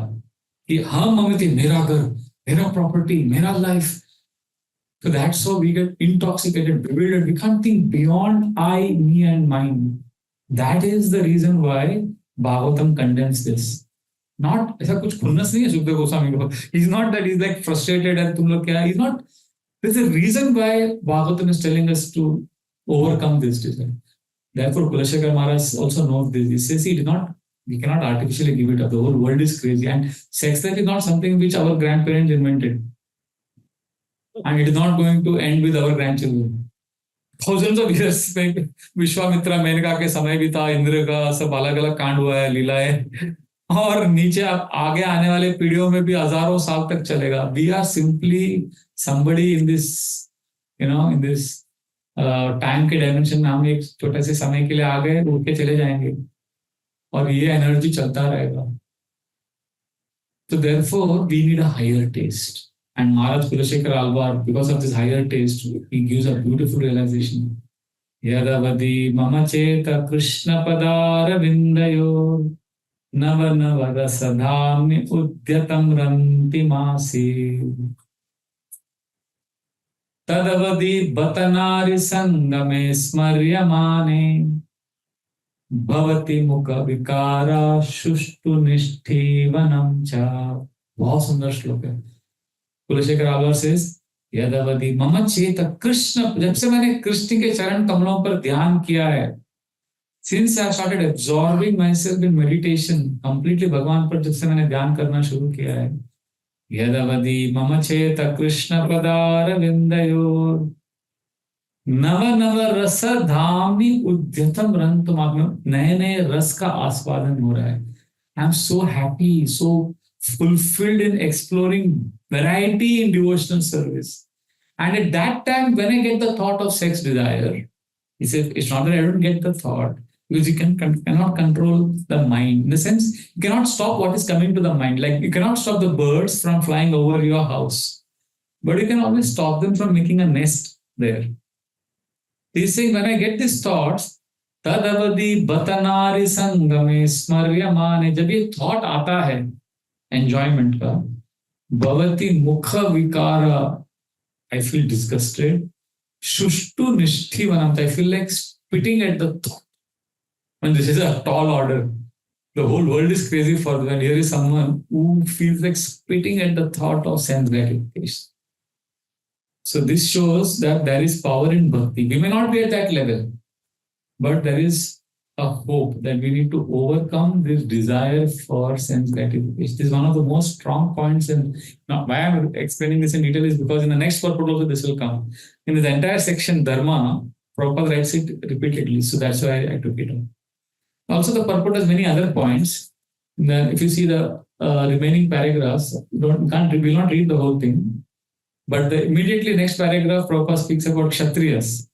हम ममती, मेरा घर, मेरा property, मेरा life. So that's how we get intoxicated, bewildered. We can't think beyond I, me, and mine. That is the reason why Bhagavatam condemns this. Not ऐसा कुछ खुन्नस नहीं है सुखदेव गोस्वामी को. He's not that he's like frustrated and तुम लोग क्या. He's not. There's a reason why Bhagavatam is telling us to overcome this desire. Therefore, Kulashekar Maharaj also knows this. He says we cannot artificially give it up. The whole world is crazy, and sex life is not something which our grandparents invented. And it is not going to end with our grandchildren. Thousands of years में विश्वामित्रा मेनका के समय भी था, इंद्र का सब अलग अलग कांड हुआ है, लीला है, और नीचे आगे आने वाले पीढ़ियों में भी हजारों साल तक चलेगा. We are simply somebody in this, in this time के डायमेंशन में. हम एक छोटे से समय के लिए आ गए, उठ के चले जाएंगे, और ये एनर्जी चलता रहेगा. So therefore, we need a higher taste. And Maharaj Kulashekar Alvar, because of this higher taste, he gives a beautiful realization. Yadavadi mama cheta Krishna padara vindayo nava nava rasadhami udyatam ranti masi. Tadavadi batanari sangame smaryamane bhavati mukha vikara shushtu nishtivanam cha. बहुत सुंदर श्लोक है. Kulasekhara Alvar says, यदवदि मम चेत कृष्ण, जब से मैंने कृष्ण के चरण कमलों पर ध्यान किया है, since I started absorbing myself in meditation, completely भगवान पर जब से मैंने ध्यान करना शुरू किया है, यदवदि मम चेत कृष्ण पदार विंदयोर नव नव रस धामी उद्यतम रंतुम. नए नए रस का आस्वादन हो रहा है. I am so happy, so fulfilled in exploring variety in devotional service. And at that time, when I get the thought of sex desire, he said, it's not that I don't get the thought, because you cannot control the mind. In the sense, you cannot stop what is coming to the mind. Like you cannot stop the birds from flying over your house, but you can always stop them from making a nest there. He's saying, when I get these thoughts, तदवधि बतनारि संगमे स्मर्यमाने, जब ये thought आता है enjoyment का, भवति मुख विकार, I feel disgusted. Shushtu nishtivanam, I feel like spitting at the thought. And this is a tall order. The whole world is crazy for them. And here is someone who feels like spitting at the thought of sense gratification. So this shows that there is power in bhakti. We may not be at that level, but there is a hope that we need to overcome this desire for sense gratification. This is one of the most strong points. And now why I'm explaining this in detail is because in the next purport also this will come. In this entire section, Dharma, Prabhupada writes it repeatedly. So that's why I took it on. Also, the purport has many other points. Then if you see the remaining paragraphs, we'll not read the whole thing. But the immediately next paragraph, Prabhupada speaks about Kshatriyas.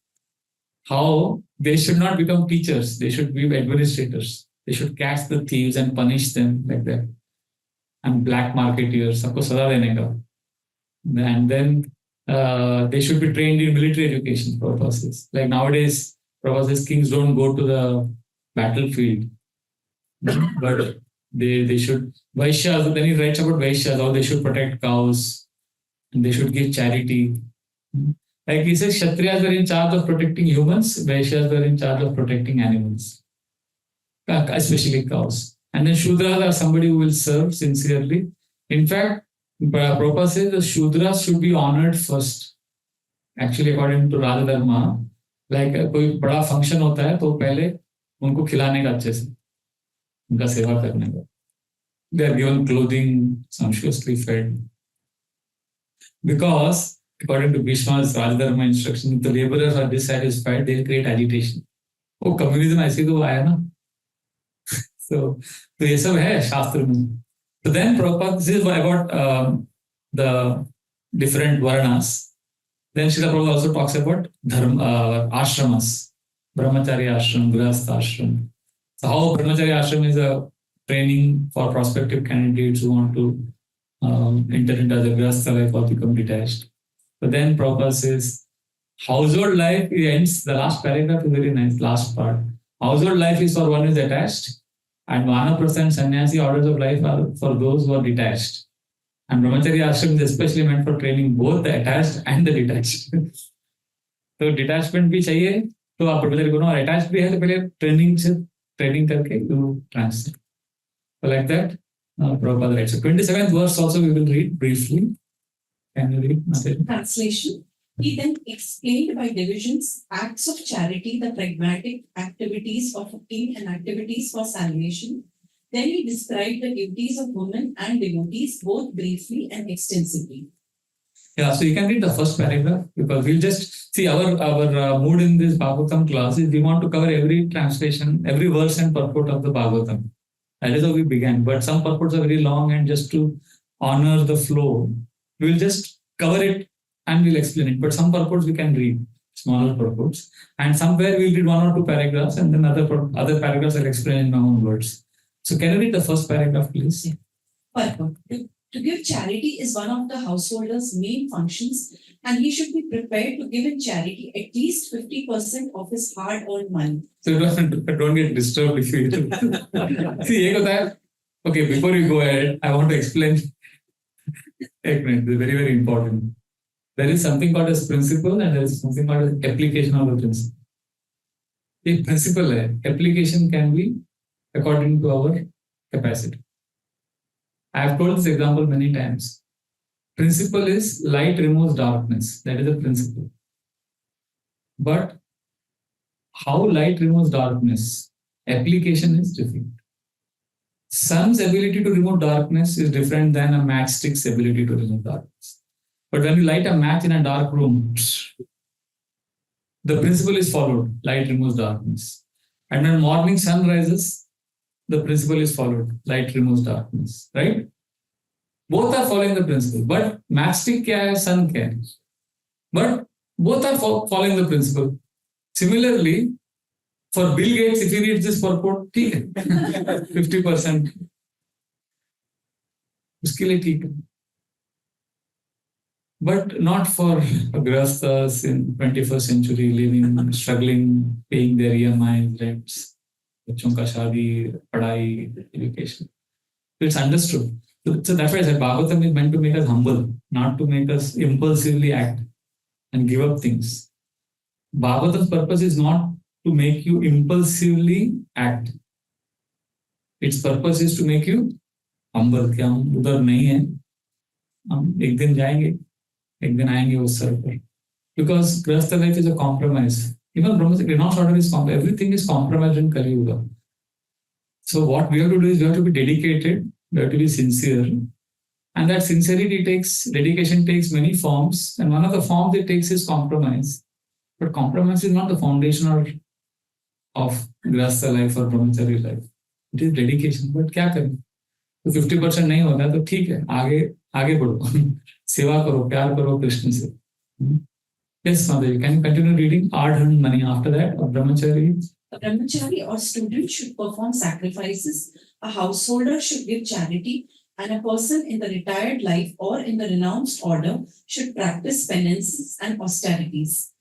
How they should not become teachers, they should be administrators. They should catch the thieves and punish them like that. And black marketeers, sabko saza dene ka. And then they should be trained in military education, Prabhupada says. Like nowadays, Prabhupada says kings don't go to the battlefield. But they should, Vaishyas, then he writes about Vaishyas, how they should protect cows, and they should give charity. Like he says, Kshatriyas were in charge of protecting humans, Vaishyas were in charge of protecting animals, especially cows. And then Shudras are somebody who will serve sincerely. In fact, Prabhupada says the Shudras should be honored first. Actually, according to Vraja Dharma, like कोई बड़ा function होता है तो पहले उनको खिलाने का अच्छे से, उनका सेवा करने का. They are given clothing, sumptuously fed. Because according to Bhishma's Rajdharma instruction, if the laborers are dissatisfied, they'll create agitation. Oh, communism ऐसे तो आया ना. So ये सब है शास्त्र में. So then Prabhupada, this is about the different varnas. Then Srila Prabhupada also talks about dharma, ashramas, brahmachari ashram, grihastha ashram. So how brahmachari ashram is a training for prospective candidates who want to enter into the grihastha life or become detached. But then Prabhupada says, household life, it ends, the last paragraph is very nice, last part. Household life is for one who is attached, and 100% sannyasi orders of life are for those who are detached. And brahmacharya ashram is especially meant for training both the attached and the detached. तो detachment भी चाहिए तो आप brahmacharya को attached भी है तो पहले training करके you transcend. So like that, Prabhupada writes. So 27th verse also we will read briefly. Can you read? Mataji? Translation. He then explained by divisions acts of charity, the pragmatic activities of a king, and activities for salvation. Then he described the duties of women and devotees both briefly and extensively. Yeah, so you can read the first paragraph because we'll just see our mood in this Bhagavatam class is we want to cover every translation, every verse and purport of the Bhagavatam. That is how we began. But some purports are very long, and just to honor the flow, we'll just cover it and we'll explain it. But some purports we can read, smaller purports, and somewhere we'll read 1 or 2 paragraphs, and then other paragraphs I'll explain in my own words. So can you read the first paragraph, please? Purport. To give charity is one of the householder's main functions, and he should be prepared to give in charity at least 50% of his hard-earned money. So don't get disturbed if you see. Okay, before you go ahead, I want to explain. This is very, very important. There is something called as principle, and there is something called as application of the principle. The principle application can be according to our capacity. I have told this example many times. Principle is light removes darkness. That is the principle. But how light removes darkness, application is different. Sun's ability to remove darkness is different than a matchstick's ability to remove darkness. But when you light a match in a dark room, the principle is followed. Light removes darkness. And when morning sun rises, the principle is followed. Light removes darkness. Right? Both are following the principle. But matchstick kya hai, sun kya hai? But both are following the principle. Similarly, for Bill Gates, if he reads this purport, 50%. उसके लिए ठीक है. But not for grahasthas in 21st century living, struggling, paying their EMIs, rents, बच्चों का शादी, पढ़ाई, education. It's understood. So that's why I said Bhagavatam is meant to make us humble, not to make us impulsively act and give up things. Bhagavatam's purpose is not to make you impulsively act. Its purpose is to make you humble. कि हम उधर नहीं हैं, हम एक दिन जाएंगे, एक दिन आएंगे उस सर पर. Because grahastha life is a compromise. Even Brahma's order is compromise. Everything is compromised in Kali Yuga. So what we have to do is we have to be dedicated, we have to be sincere. And that dedication takes many forms. And one of the forms it takes is compromise. But compromise is not the foundation of grahastha life or brahmachari life. It is dedication. But क्या करें? तो 50% नहीं होता तो ठीक है, आगे बढ़ो, सेवा करो, प्यार करो कृष्ण से. Yes, Mataji, can you continue reading? Hard-earned money after that, or brahmachari? A brahmachari or student should perform sacrifices, a householder should give charity, and a person in the retired life or in the renounced order should practice penances and austerities.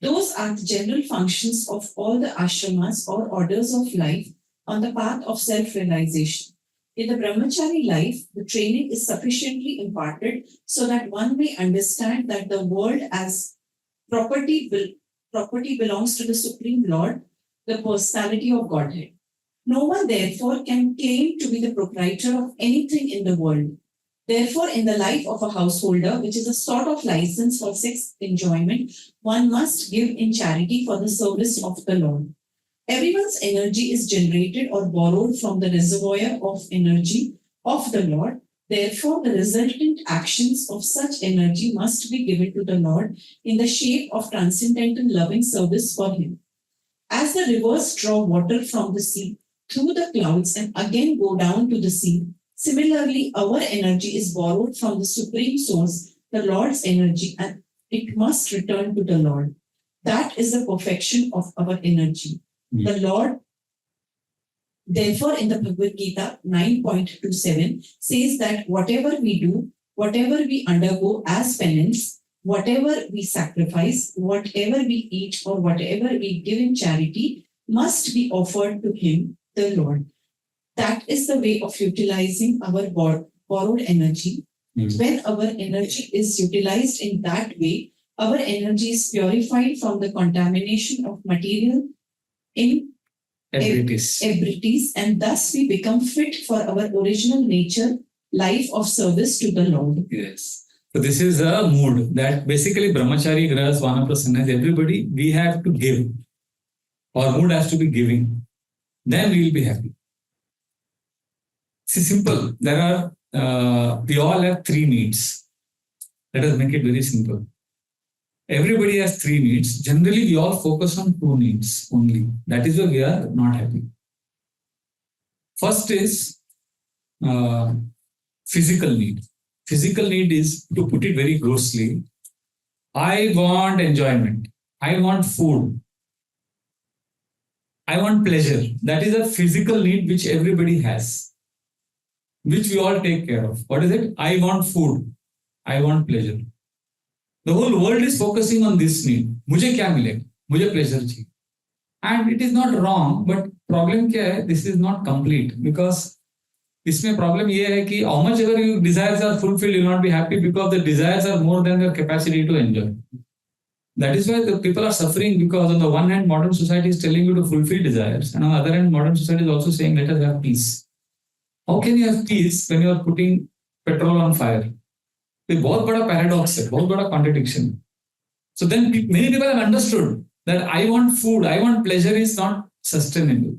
Those are the general functions of all the ashramas or orders of life on the path of self-realization. In the brahmachari life, the training is sufficiently imparted so that one may understand that the world as property belongs to the Supreme Lord, the personality of Godhead. No one, therefore, can claim to be the proprietor of anything in the world. Therefore, in the life of a householder, which is a sort of license for sex enjoyment, one must give in charity for the service of the Lord. Everyone's energy is generated or borrowed from the reservoir of energy of the Lord. Therefore, the resultant actions of such energy must be given to the Lord in the shape of transcendental loving service for Him. As the rivers draw water from the sea through the clouds and again go down to the sea, similarly, our energy is borrowed from the Supreme Source, the Lord's energy, and it must return to the Lord. That is the perfection of our energy. The Lord, therefore, in the Bhagavad Gita 9.27 says that whatever we do, whatever we undergo as penance, whatever we sacrifice, whatever we eat, or whatever we give in charity must be offered to Him, the Lord. That is the way of utilizing our borrowed energy. When our energy is utilized in that way, our energy is purified from the contamination of material abilities, and thus we become fit for our original nature, life of service to the Lord. Yes. So this is a mood that basically brahmachari, grahas, vanaprasthas, everybody, we have to give. Our mood has to be giving. Then we will be happy. See, simple. There are, we all have three needs. Let us make it very simple. Everybody has three needs. Generally, we all focus on two needs only. That is why we are not happy. First is physical need. Physical need is, to put it very grossly, I want enjoyment. I want food. I want pleasure. That is a physical need which everybody has, which we all take care of. What is it? I want food. I want pleasure. The whole world is focusing on this need. मुझे क्या मिलेगा? मुझे pleasure चाहिए. And it is not wrong, but problem क्या है? This is not complete, because इसमें problem ये है कि how much ever your desires are fulfilled, you will not be happy because the desires are more than your capacity to enjoy. That is why the people are suffering, because on the one hand, modern society is telling you to fulfill desires, and on the other hand, modern society is also saying, let us have peace. How can you have peace when you are putting petrol on fire? It's a बहुत बड़ा paradox है, बहुत बड़ा contradiction. So then many people have understood that I want food, I want pleasure is not sustainable.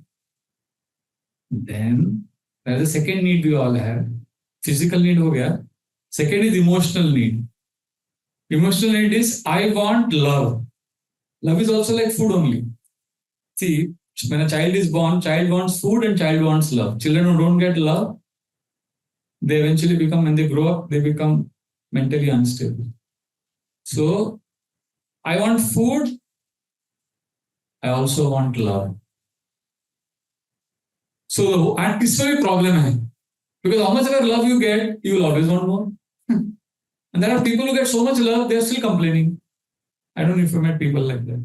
Then there is a second need we all have. Physical need हो गया. Second is emotional need. Emotional need is I want love. Love is also like food only. See, when a child is born, child wants food and child wants love. Children who don't get love, they eventually become, when they grow up, they become mentally unstable. So, I want food. I also want love. So, and this is a problem. Because how much ever love you get, you will always want more. And there are people who get so much love, they are still complaining. I don't know if you met people like that.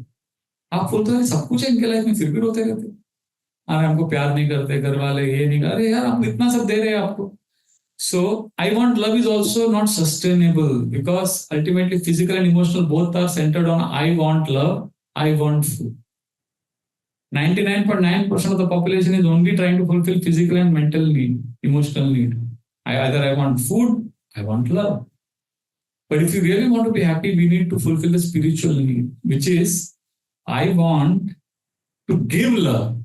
आप बोलते हैं सब कुछ है इनके life में, फिर भी रोते रहते। अरे हमको प्यार नहीं करते, घर वाले ये नहीं कर, अरे यार हम इतना सब दे रहे हैं आपको. So I want love is also not sustainable, because ultimately physical and emotional both are centered on I want love, I want food. 99.9% of the population is only trying to fulfill physical and mental need, emotional need. Either I want food, I want love. But if you really want to be happy, we need to fulfill the spiritual need, which is I want to give love.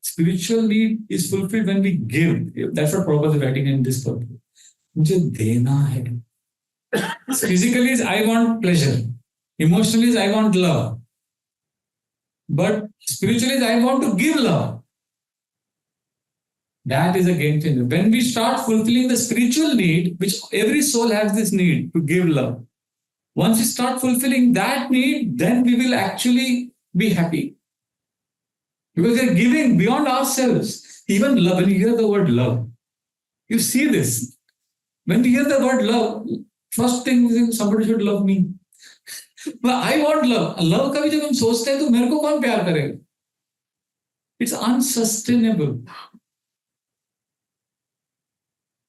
Spiritual need is fulfilled when we give. That's what Prabhupada is writing in this purpose. मुझे देना है. Physically is I want pleasure. Emotionally is I want love. But spiritually is I want to give love. That is a game changer. When we start fulfilling the spiritual need, which every soul has this need to give love, once we start fulfilling that need, then we will actually be happy. Because we are giving beyond ourselves. Even love, when you hear the word love, you see this. When you hear the word love, first thing is somebody should love me. But I want love. Love का भी जब हम सोचते हैं तो मेरे को कौन प्यार करेगा? It's unsustainable.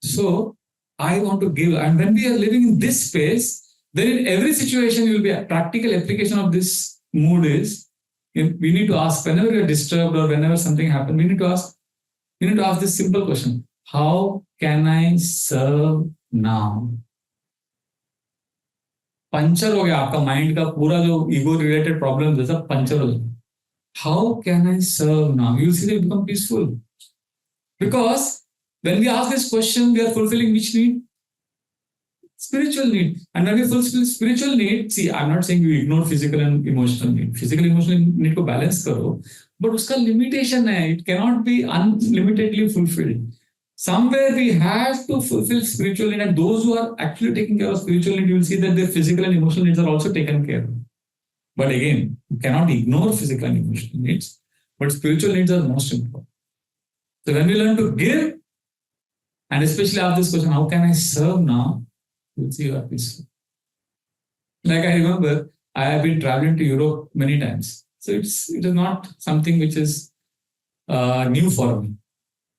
So I want to give, and when we are living in this space, then in every situation you will be a practical application of this mood is, we need to ask, whenever you're disturbed or whenever something happens, we need to ask this simple question: how can I serve now? Puncture हो गया आपका mind का पूरा जो ego related problem जैसा puncture हो जाए. How can I serve now? You see, they become peaceful. Because when we ask this question, we are fulfilling which need? Spiritual need. And when we fulfill spiritual need, see, I'm not saying you ignore physical and emotional need. Physical and emotional need को balance करो, but उसका limitation है. It cannot be unlimitedly fulfilled. Somewhere we have to fulfill spiritual need, and those who are actually taking care of spiritual need, you will see that their physical and emotional needs are also taken care of. But again, you cannot ignore physical and emotional needs, but spiritual needs are most important. So when we learn to give, and especially ask this question, how can I serve now? You'll see you are peaceful. Like I remember, I have been traveling to Europe many times. So it is not something which is new for me.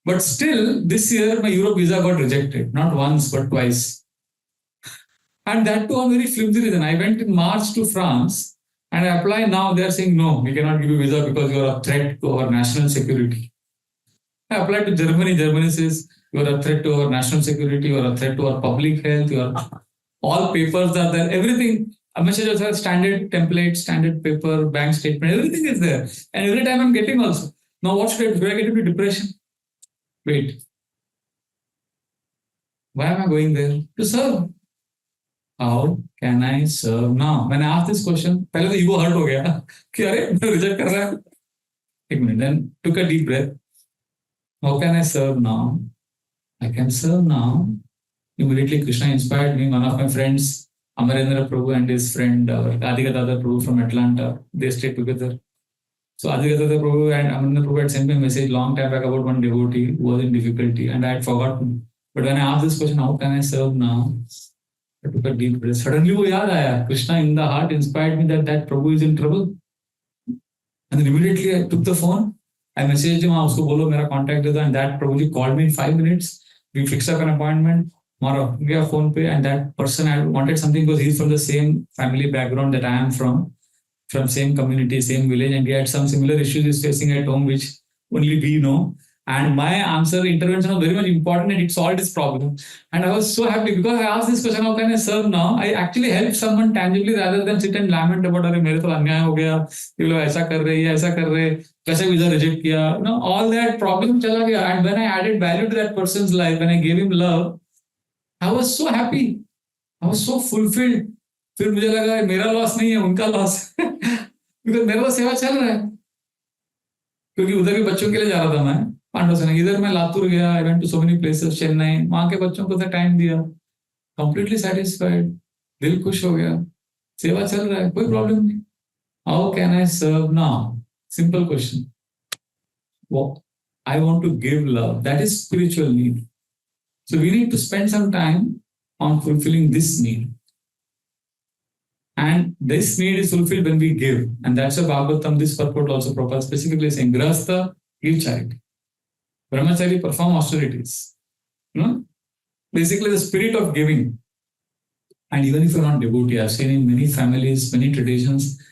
But still, this year my Europe visa got rejected. Not once, but twice. And that too on very flimsy reason. I went in March to France and I applied now. They are saying, no, we cannot give you visa because you are a threat to our national security. I applied to Germany. Germany says, you are a threat to our national security, you are a threat to our public health, you are all papers are there, everything. A message also has standard template, standard paper, bank statement, everything is there. And every time I'm getting also. Now what should I do? Do I get into depression? Wait. Why am I going there? To serve. How can I serve now? When I asked this question, पहले तो ego hurt हो गया कि अरे मैं reject कर रहा है. एक minute. Then took a deep breath. How can I serve now? I can serve now. Immediately Krishna inspired me. One of my friends, Amarendra Prabhu and his friend Adigatata Prabhu from Atlanta, they stayed together. So Adigatata Prabhu and Amarendra Prabhu had sent me a message long time back about one devotee who was in difficulty and I had forgotten. But when I asked this question, how can I serve now? I took a deep breath. Suddenly वो याद आया. Krishna in the heart inspired me that Prabhu is in trouble. And then immediately I took the phone. I messaged him, उसको बोलो मेरा contact दे दो. And that Prabhuji called me in 5 minutes. We fixed up an appointment. Mara gaya phone pe, and that person I wanted something because he's from the same family background that I am from same community, same village, and he had some similar issues he's facing at home, which only we know. And my intervention was very much important and it solved his problem. And I was so happy because I asked this question, how can I serve now? I actually helped someone tangibly rather than sit and lament about, अरे मेरे तो अन्याय हो गया, ये लोग ऐसा कर रहे हैं, ऐसा कर रहे हैं, कैसे visa reject किया, all that problem चला गया. And when I added value to that person's life, when I gave him love, I was so happy. I was so fulfilled. फिर मुझे लगा मेरा लॉस नहीं है, उनका लॉस है. Because मेरा तो सेवा चल रहा है. क्योंकि उधर भी बच्चों के लिए जा रहा था मैं. पांडव इधर मैं लातूर गया, I went to so many places, Chennai, वहां के बच्चों को टाइम दिया, completely satisfied, दिल खुश हो गया, सेवा चल रहा है, कोई प्रॉब्लम नहीं. How can I serve now? Simple question. Well, I want to give love. That is spiritual need. So we need to spend some time on fulfilling this need. And this need is fulfilled when we give. And that's a Bhagavatam, this purport also Prabhupada specifically saying, Grahastha, give charity. Brahmachari, perform austerities. Basically the spirit of giving. And even if you're not devotee, I've seen in many families, many traditions,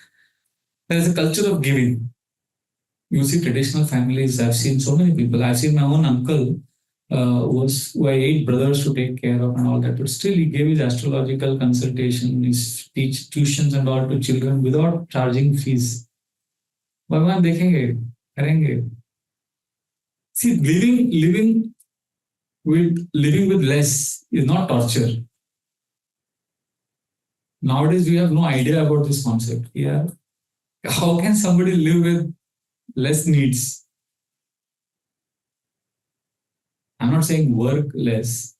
there's a culture of giving. You see traditional families, I've seen so many people. I've seen my own uncle who had 8 brothers to take care of and all that. But still he gave his astrological consultation, his tuitions and all to children without charging fees. Bhagwan dekhenge, karenge. See, living with less is not torture. Nowadays, we have no idea about this concept. Yeah. How can somebody live with less needs? I'm not saying work less.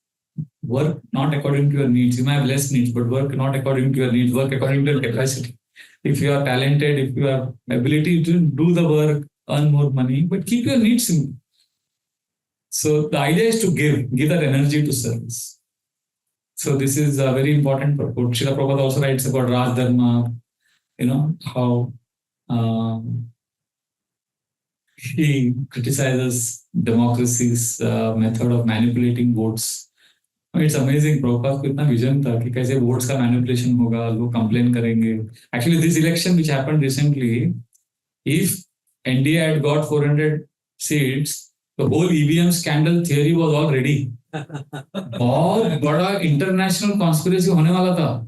Work not according to your needs. You might have less needs, but work not according to your needs. Work according to your capacity. If you are talented, if you have ability to do the work, earn more money, but keep your needs simple. So the idea is to give that energy to service. So this is a very important purport. Srila Prabhupada also writes about Raj Dharma, how he criticizes democracy's method of manipulating votes. It's amazing. Prabhupada को इतना vision था कि कैसे votes का manipulation होगा, लोग complain करेंगे. Actually, this election which happened recently, if NDA had got 400 seats, the whole EVM scandal theory was all ready. बहुत बड़ा international conspiracy होने वाला था.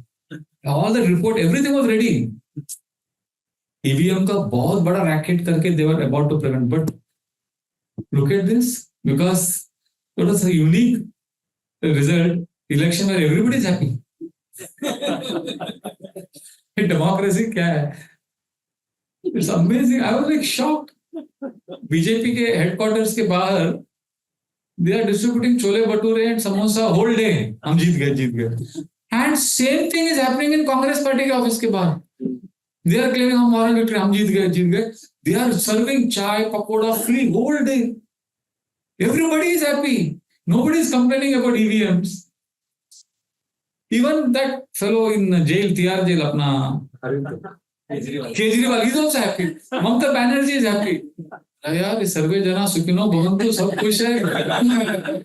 All the report, everything was ready. EVM का बहुत बड़ा racket करके they were about to prevent. But look at this, because it was a unique result, election where everybody is happy. Democracy क्या है? It's amazing. I was like shocked. BJP के headquarters के बाहर they are distributing chole bhature and samosa whole day. हम जीत गए. And same thing is happening in Congress party के office के बाहर. They are claiming हम moral victory, हम जीत गए. They are serving chai, pakoda free whole day. Everybody is happy. Nobody is complaining about EVMs. Even that fellow in jail, TR jail, अपना Kejriwal is also happy. Mamata Banerjee is happy. यार सर्वे जना सुखिनो भवन्तु, सब खुश है,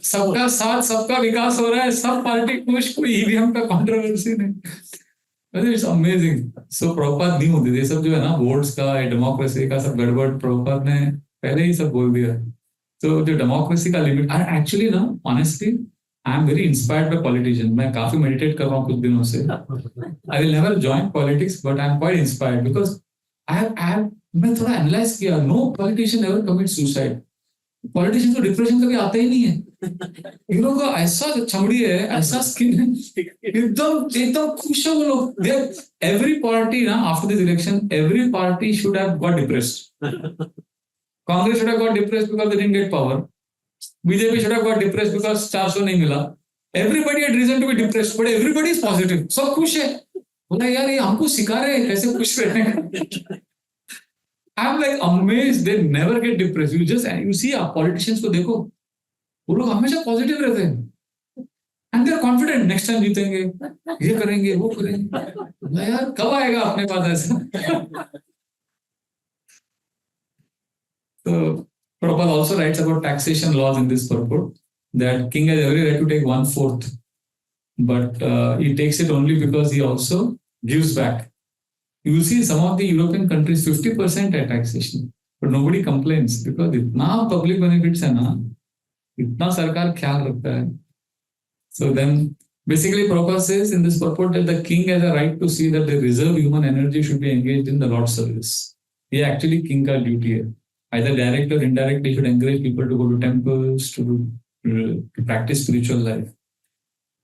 सबका साथ सबका विकास हो रहा है, सब पार्टी खुश, कोई ईवीएम का कंट्रोवर्सी नहीं. It's amazing. सो प्रभुपाद नहीं होते ये सब जो है ना, वोट्स का, डेमोक्रेसी का सब गड़बड़ प्रभुपाद ने पहले ही सब बोल दिया. तो जो डेमोक्रेसी का लिमिट, एक्चुअली ना honestly I am very inspired by politician. मैं काफी मेडिटेट कर रहा हूँ कुछ दिनों से. I will never join politics but I am quite inspired because I have मैं थोड़ा एनालाइज किया. No politician ever commit suicide. Politician को डिप्रेशन कभी आता ही नहीं है. इन लोगों का ऐसा चमड़ी है, ऐसा स्किन है, एकदम एकदम खुश है वो लोग. एवरी पार्टी ना after this election, every party should have got depressed. Congress should have got depressed because they didn't get power. BJP should have got depressed because 400 नहीं मिला. Everybody had reason to be depressed, but everybody is positive. सब खुश है. बोला यार ये हमको सिखा रहे हैं कैसे खुश रहने का. I'm like amazed. They never get depressed. You see politicians को देखो, वो लोग हमेशा पॉजिटिव रहते हैं. And they're confident. Next time जीतेंगे, ये करेंगे, वो करेंगे. यार कब आएगा अपने पास ऐसा? So Prabhupada also writes about taxation laws in this purport, that king has every right to take 1/4, but he takes it only because he also gives back. You will see some of the European countries 50% at taxation, but nobody complains because इतना public benefits है ना, इतना सरकार ख्याल रखता है. So then basically Prabhupada says in this purport that the king has a right to see that the reserved human energy should be engaged in the Lord's service. ये actually king का duty है. Either direct or indirectly, should encourage people to go to temples, to practice spiritual life.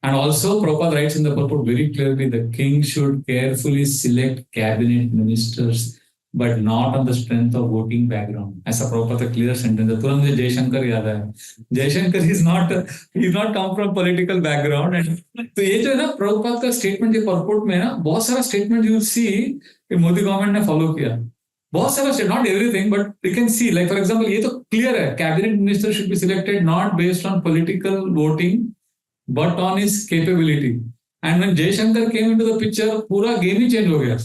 And also, Prabhupada writes in the purport very clearly, the king should carefully select cabinet ministers, but not on the strength of voting background. ऐसा Prabhupada का clear sentence है. तुरंत मुझे जयशंकर याद आया. Jaishankar is not come from political background. And तो ये जो है ना Prabhupada का statement के purport में ना बहुत सारा statement you will see कि मोदी गवर्नमेंट ने follow किया. बहुत सारा state, not everything, but you can see like for example ये तो क्लियर है, cabinet minister should be selected not based on political voting but on his capability. And when Jaishankar came into the picture, पूरा game ही change हो गया.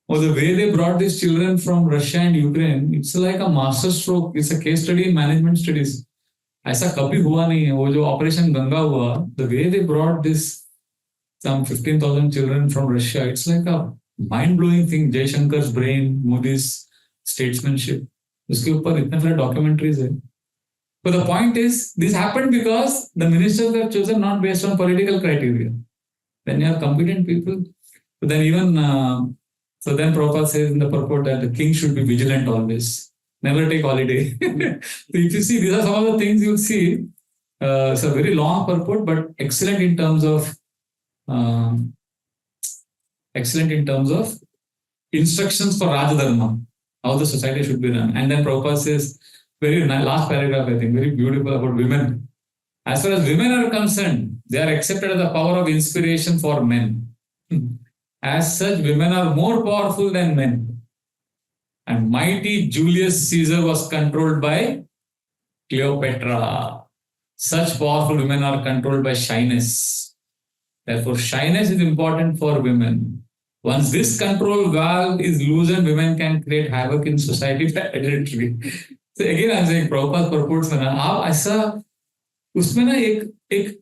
और the way they brought this children from Russia and Ukraine, it's like a master stroke. It's a case study in management studies. ऐसा कभी हुआ नहीं है. वो जो ऑपरेशन गंगा हुआ, the way they brought this some 15,000 children from Russia, it's like a mind-blowing thing. Jayashankar's brain, Modi's statesmanship, उसके ऊपर इतने सारे documentaries है. But the point is, this happened because the ministers were chosen not based on political criteria. Then you have competent people. But then even so, then Prabhupada says in the purport that the king should be vigilant always, never take holiday. So if you see, these are some of the things you'll see. It's a very long purport, but excellent in terms of instructions for Raja Dharma, how the society should be run. And then Prabhupada says, very last paragraph, I think, very beautiful about women. As far as women are concerned, they are accepted as the power of inspiration for men. As such, women are more powerful than men. And mighty Julius Caesar was controlled by Cleopatra. Such powerful women are controlled by shyness. Therefore, shyness is important for women. Once this control valve is loosened, women can create havoc in society by adultery. So again, I'm saying Prabhupada purports में ना आप ऐसा उसमें ना एक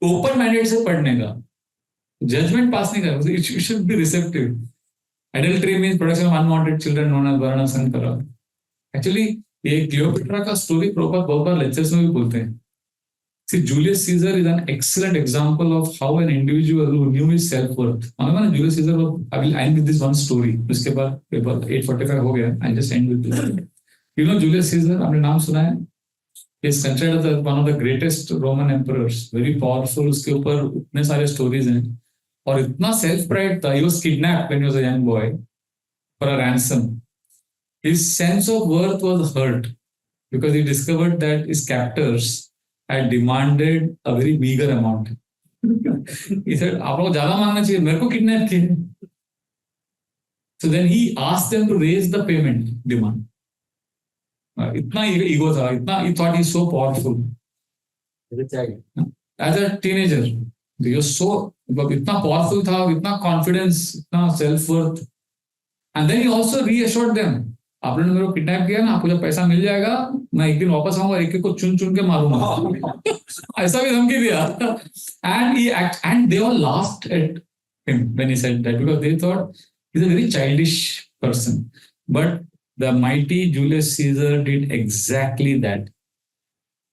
open minded से पढ़ने का judgment पास नहीं करना. You should be receptive. Adultery means production of unwanted children known as Varna Sankara. Actually, ये क्लियोपेट्रा का स्टोरी Prabhupada बहुत बार लेक्चर्स में भी बोलते हैं. See, Julius Caesar is an excellent example of how an individual who knew his self-worth. Julius Caesar, I will end with this one story. उसके बाद paper 8:45 हो गया. I'll just end with this. You know Julius Caesar, आपने नाम सुना है? He is considered as one of the greatest Roman emperors. Very powerful. उसके ऊपर इतने सारे stories हैं. और इतना self-pride था. He was kidnapped when he was a young boy for a ransom. His sense of worth was hurt because he discovered that his captors had demanded a very meager amount. He said, आप लोग ज़्यादा मांगना चाहिए, मेरे को kidnap किए. So then he asked them to raise the payment demand. इतना ego था, इतना he thought he's so powerful. As a teenager, he was so इतना powerful था, इतना confidence, इतना self-worth. And then he also reassured them, आपने मेरे को किडनैप किया ना, आपको जब पैसा मिल जाएगा मैं एक दिन वापस आऊंगा, एक एक को चुन चुन के मारूंगा. ऐसा भी धमकी दिया. And they all laughed at him when he said that, because they thought he's a very childish person. But the mighty Julius Caesar did exactly that.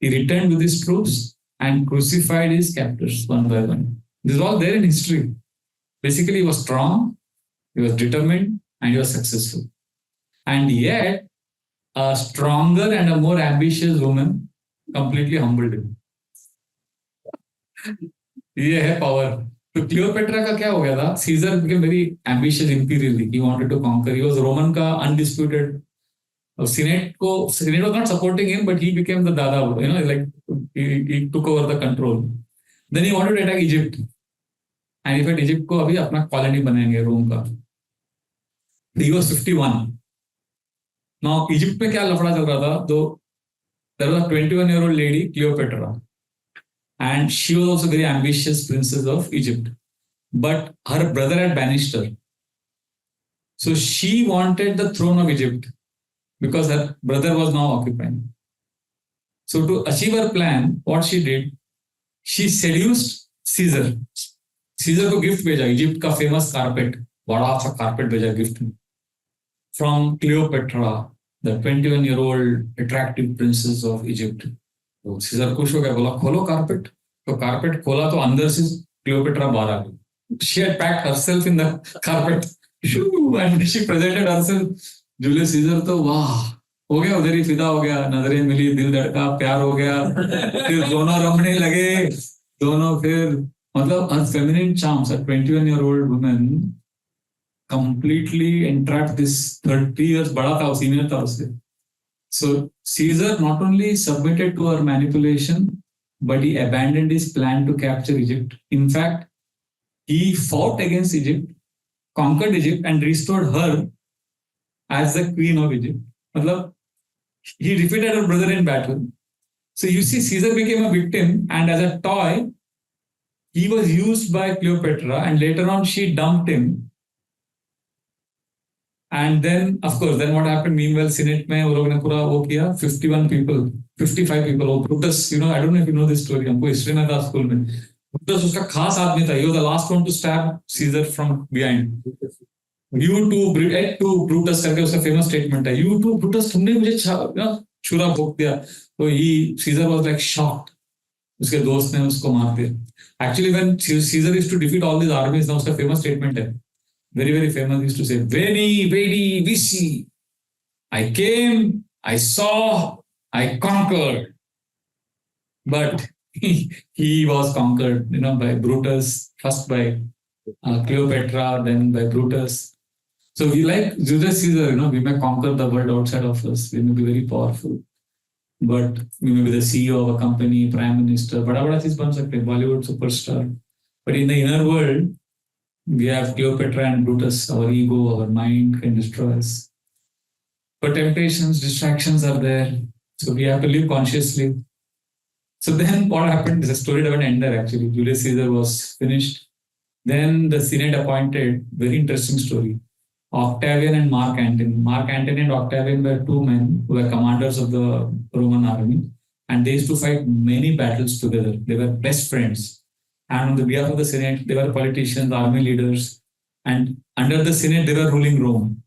He returned with his troops and crucified his captors one by one. This is all there in history. Basically, he was strong, he was determined, and he was successful. And yet, a stronger and a more ambitious woman completely humbled him. ये है power. तो Cleopatra का क्या हो गया था? Caesar became very ambitious imperially. He wanted to conquer. He was Roman का undisputed. Senate was not supporting him, but he became the dada. Like he took over the control. Then he wanted to attack Egypt. And in fact, Egypt को अभी अपना colony बनाएंगे रोम का. He was 51. Now, Egypt में क्या लफड़ा चल रहा था? तो there was a 21-year-old lady, Cleopatra. And she was also very ambitious princess of Egypt. But her brother had banished her. So she wanted the throne of Egypt because her brother was now occupying. So to achieve her plan, what she did, she seduced Caesar. Caesar को gift भेजा, Egypt का famous carpet, बड़ा सा carpet भेजा gift में. From Cleopatra, the 21-year-old attractive princess of Egypt. तो scissor खुश हो गया, बोला खोलो कारपेट. तो कारपेट खोला तो अंदर से क्लियोपेट्रा बाहर आ गई. She had packed herself in the carpet. And she presented herself. Julius Caesar तो वाह हो गया, उधर ही फिदा हो गया, नजरें मिली, दिल धड़का, प्यार हो गया. फिर दोनों रमने लगे, दोनों फिर मतलब her feminine charms, a 21-year-old woman completely entrapped this 30 years बड़ा था, senior था उससे. So Caesar not only submitted to her manipulation, but he abandoned his plan to capture Egypt. In fact, he fought against Egypt, conquered Egypt, and restored her as the queen of Egypt. मतलब, he defeated her brother in battle. So you see, Caesar became a victim, and as a toy, he was used by Cleopatra, and later on she dumped him. And then, of course, then what happened? Meanwhile, Senate में वो लोग ने पूरा वो किया, 51 people, 55 people. वो Brutus, I don't know if you know this story. हमको history में था स्कूल में. Brutus उसका खास आदमी था. He was the last one to stab Caesar from behind. You too, Brutus करके उसका famous statement है. You too, Brutus, तुमने मुझे छुरा भोंक दिया. तो Caesar was like shocked. उसके दोस्त ने उसको मार दिया. Actually, when Caesar used to defeat all these armies, now उसका famous statement है. Very, very famous, used to say, Veni, Vidi, Vici. I came, I saw, I conquered. But he was conquered, by Brutus, first by Cleopatra, then by Brutus. So we like Julius Caesar, we may conquer the world outside of us. We may be very powerful. But we may be the CEO of a company, prime minister, bada cheez ban sakte, Bollywood superstar. But in the inner world, we have Cleopatra and Brutus. Our ego, our mind can destroy us. But temptations, distractions are there. So we have to live consciously. So then what happened? The story doesn't end there actually. Julius Caesar was finished. Then the Senate appointed, very interesting story, Octavian and Mark Antony. Mark Antony and Octavian were two men who were commanders of the Roman army. And they used to fight many battles together. They were best friends. And on the behalf of the Senate, they were politicians, army leaders. And under the Senate, they were ruling Rome.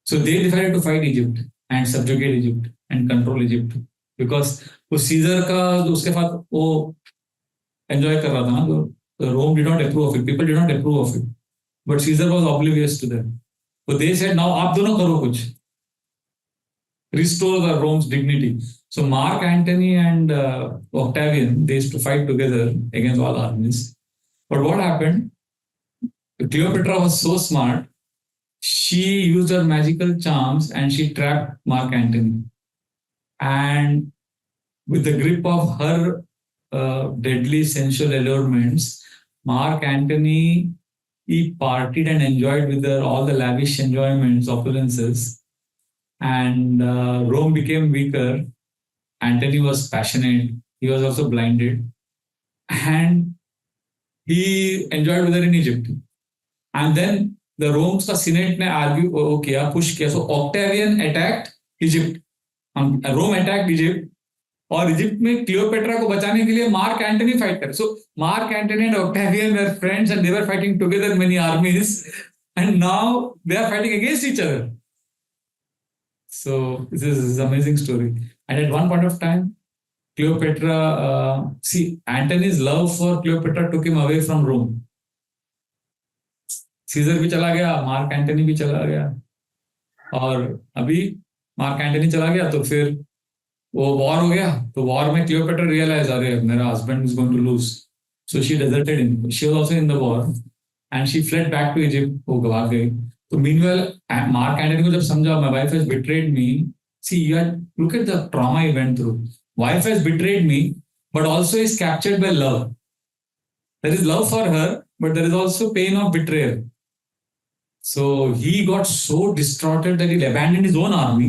So they decided to fight Egypt and subjugate Egypt and control Egypt. Because वो Caesar का उसके साथ वो enjoy कर रहा था ना, तो Rome did not approve of it. People did not approve of it. But Caesar was oblivious to them. So they said, now आप दोनों करो कुछ. Restore the Rome's dignity. So Mark Antony and Octavian, they used to fight together against all armies. But what happened? Cleopatra was so smart, she used her magical charms and she trapped Mark Antony. And with the grip of her deadly sensual allurements, Mark Antony, he partied and enjoyed with her all the lavish enjoyments, opulences. And Rome became weaker. Antony was passionate. He was also blinded. And he enjoyed with her in Egypt. And then the Rome's का Senate ने argue किया, push किया. So Octavian attacked Egypt. Rome attacked Egypt. और Egypt में Cleopatra को बचाने के लिए मार्क एंटनी फाइट करे. So Mark Antony and Octavian were friends and they were fighting together many armies and now they are fighting against each other. So this is amazing story. And at one point of time Cleopatra see Antony's love for Cleopatra took him away from Rome. Caesar भी चला गया, mark Antony भी चला गया, और अभी mark Antony चला गया तो फिर वो वॉर हो गया. तो वॉर में क्लियोपेट्रा रियलाइज अरे मेरा husband is going to lose. So she deserted him. She was also in the war and she fled back to Egypt. वो गवा गई. तो मीनवेल मार्क एंटनी को जब समझा my wife has betrayed me, see you look at the trauma he went through. Wife has betrayed me but also is captured by love. There is love for her but there is also pain of betrayal. So he got so distraughted that he abandoned his own army.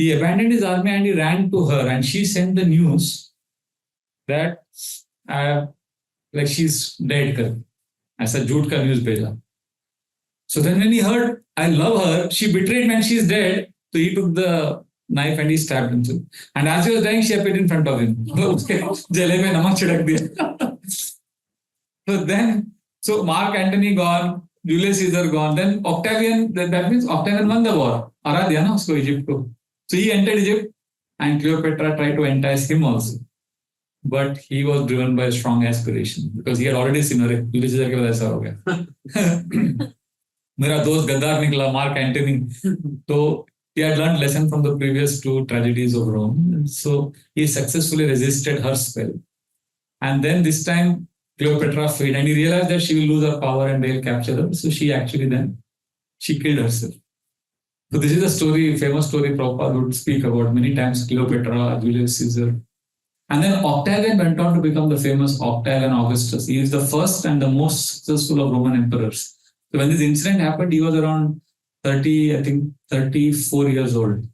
He abandoned his army and he ran to her, and she sent the news that like she's dead. ऐसा झूठ का news भेजा. So then when he heard I love her, she betrayed me and she's dead. So he took the knife and he stabbed himself. And as he was dying, she appeared in front of him. उसके जले में नमक छिड़क दिया. So then, so Mark Antony gone, Julius Caesar gone, then Octavian, that means Octavian won the war. हरा दिया ना उसको इजिप्ट को. So he entered Egypt and Cleopatra tried to entice him also. But he was driven by a strong aspiration because he had already seen her. Julius Caesar के बाद ऐसा हो गया. मेरा दोस्त गद्दार निकला, Mark Antony. तो he had learned lesson from the previous two tragedies of Rome. So he successfully resisted her spell. And then this time Cleopatra failed and he realized that she will lose her power and they'll capture her. So she actually then, she killed herself. So this is a story, famous story Prabhupada would speak about many times, Cleopatra, Julius Caesar. And then Octavian went on to become the famous Octavian Augustus. He is the first and the most successful of Roman emperors. So when this incident happened, he was around 34 years old.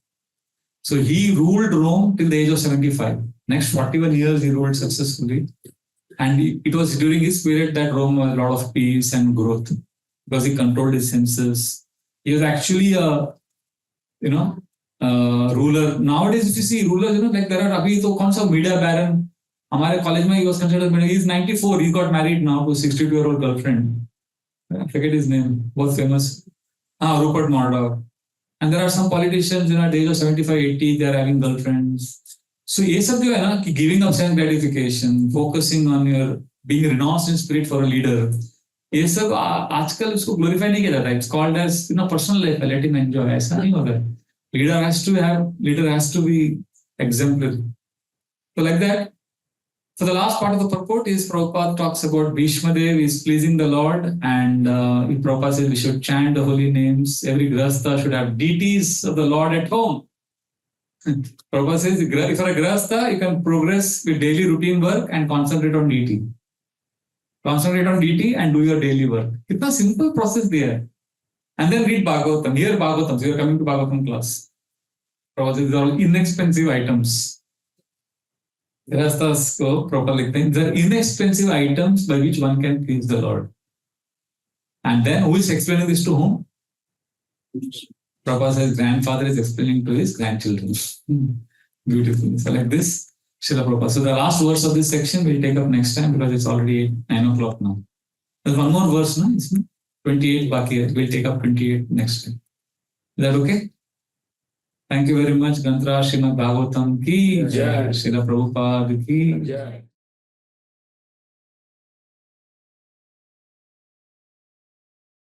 So he ruled Rome till the age of 75. Next 41 years he ruled successfully. And it was during his period that Rome was a lot of peace and growth because he controlled his senses. He was actually a ruler. Nowadays, if you see rulers, like there are abhi to kaun sa media baron. हमारे college में he was considered media. He's 94. He got married now to a 62-year-old girlfriend. I forget his name. Both famous. Rupert Murdoch. And there are some politicians, at the age of 75, 80, they are having girlfriends. So ये सब जो है ना कि giving up self gratification, focusing on your being renounced in spirit for a leader, ये सब आजकल उसको glorify नहीं किया जाता. It's called as personal life. Let him enjoy. ऐसा नहीं होता. Leader has to be exemplary. So like that. So the last part of the purport is Prabhupada talks about Bhishma Dev is pleasing the Lord, and Prabhupada says we should chant the holy names. Every grahastha should have deities of the Lord at home. Prabhupada says if you're a grahastha, you can progress with daily routine work and concentrate on deity. Concentrate on deity and do your daily work. It's a simple process there. And then read Bhagavatam. Here Bhagavatam. So you're coming to Bhagavatam class. Prabhupada says these are all inexpensive items. Grahasthas ko proper likhte hain. These are inexpensive items by which one can please the Lord. And then who is explaining this to whom? Prabhupada says grandfather is explaining to his grandchildren. Beautiful. So like this, Srila Prabhupada. So the last verse of this section we'll take up next time because it's already 9 o'clock now. There's one more verse, no? 28 baki hai. We'll take up 28 next time. Is that okay? Thank you very much. Gantra Srimad Bhagavatam ki jai. Srila Prabhupada ki jai.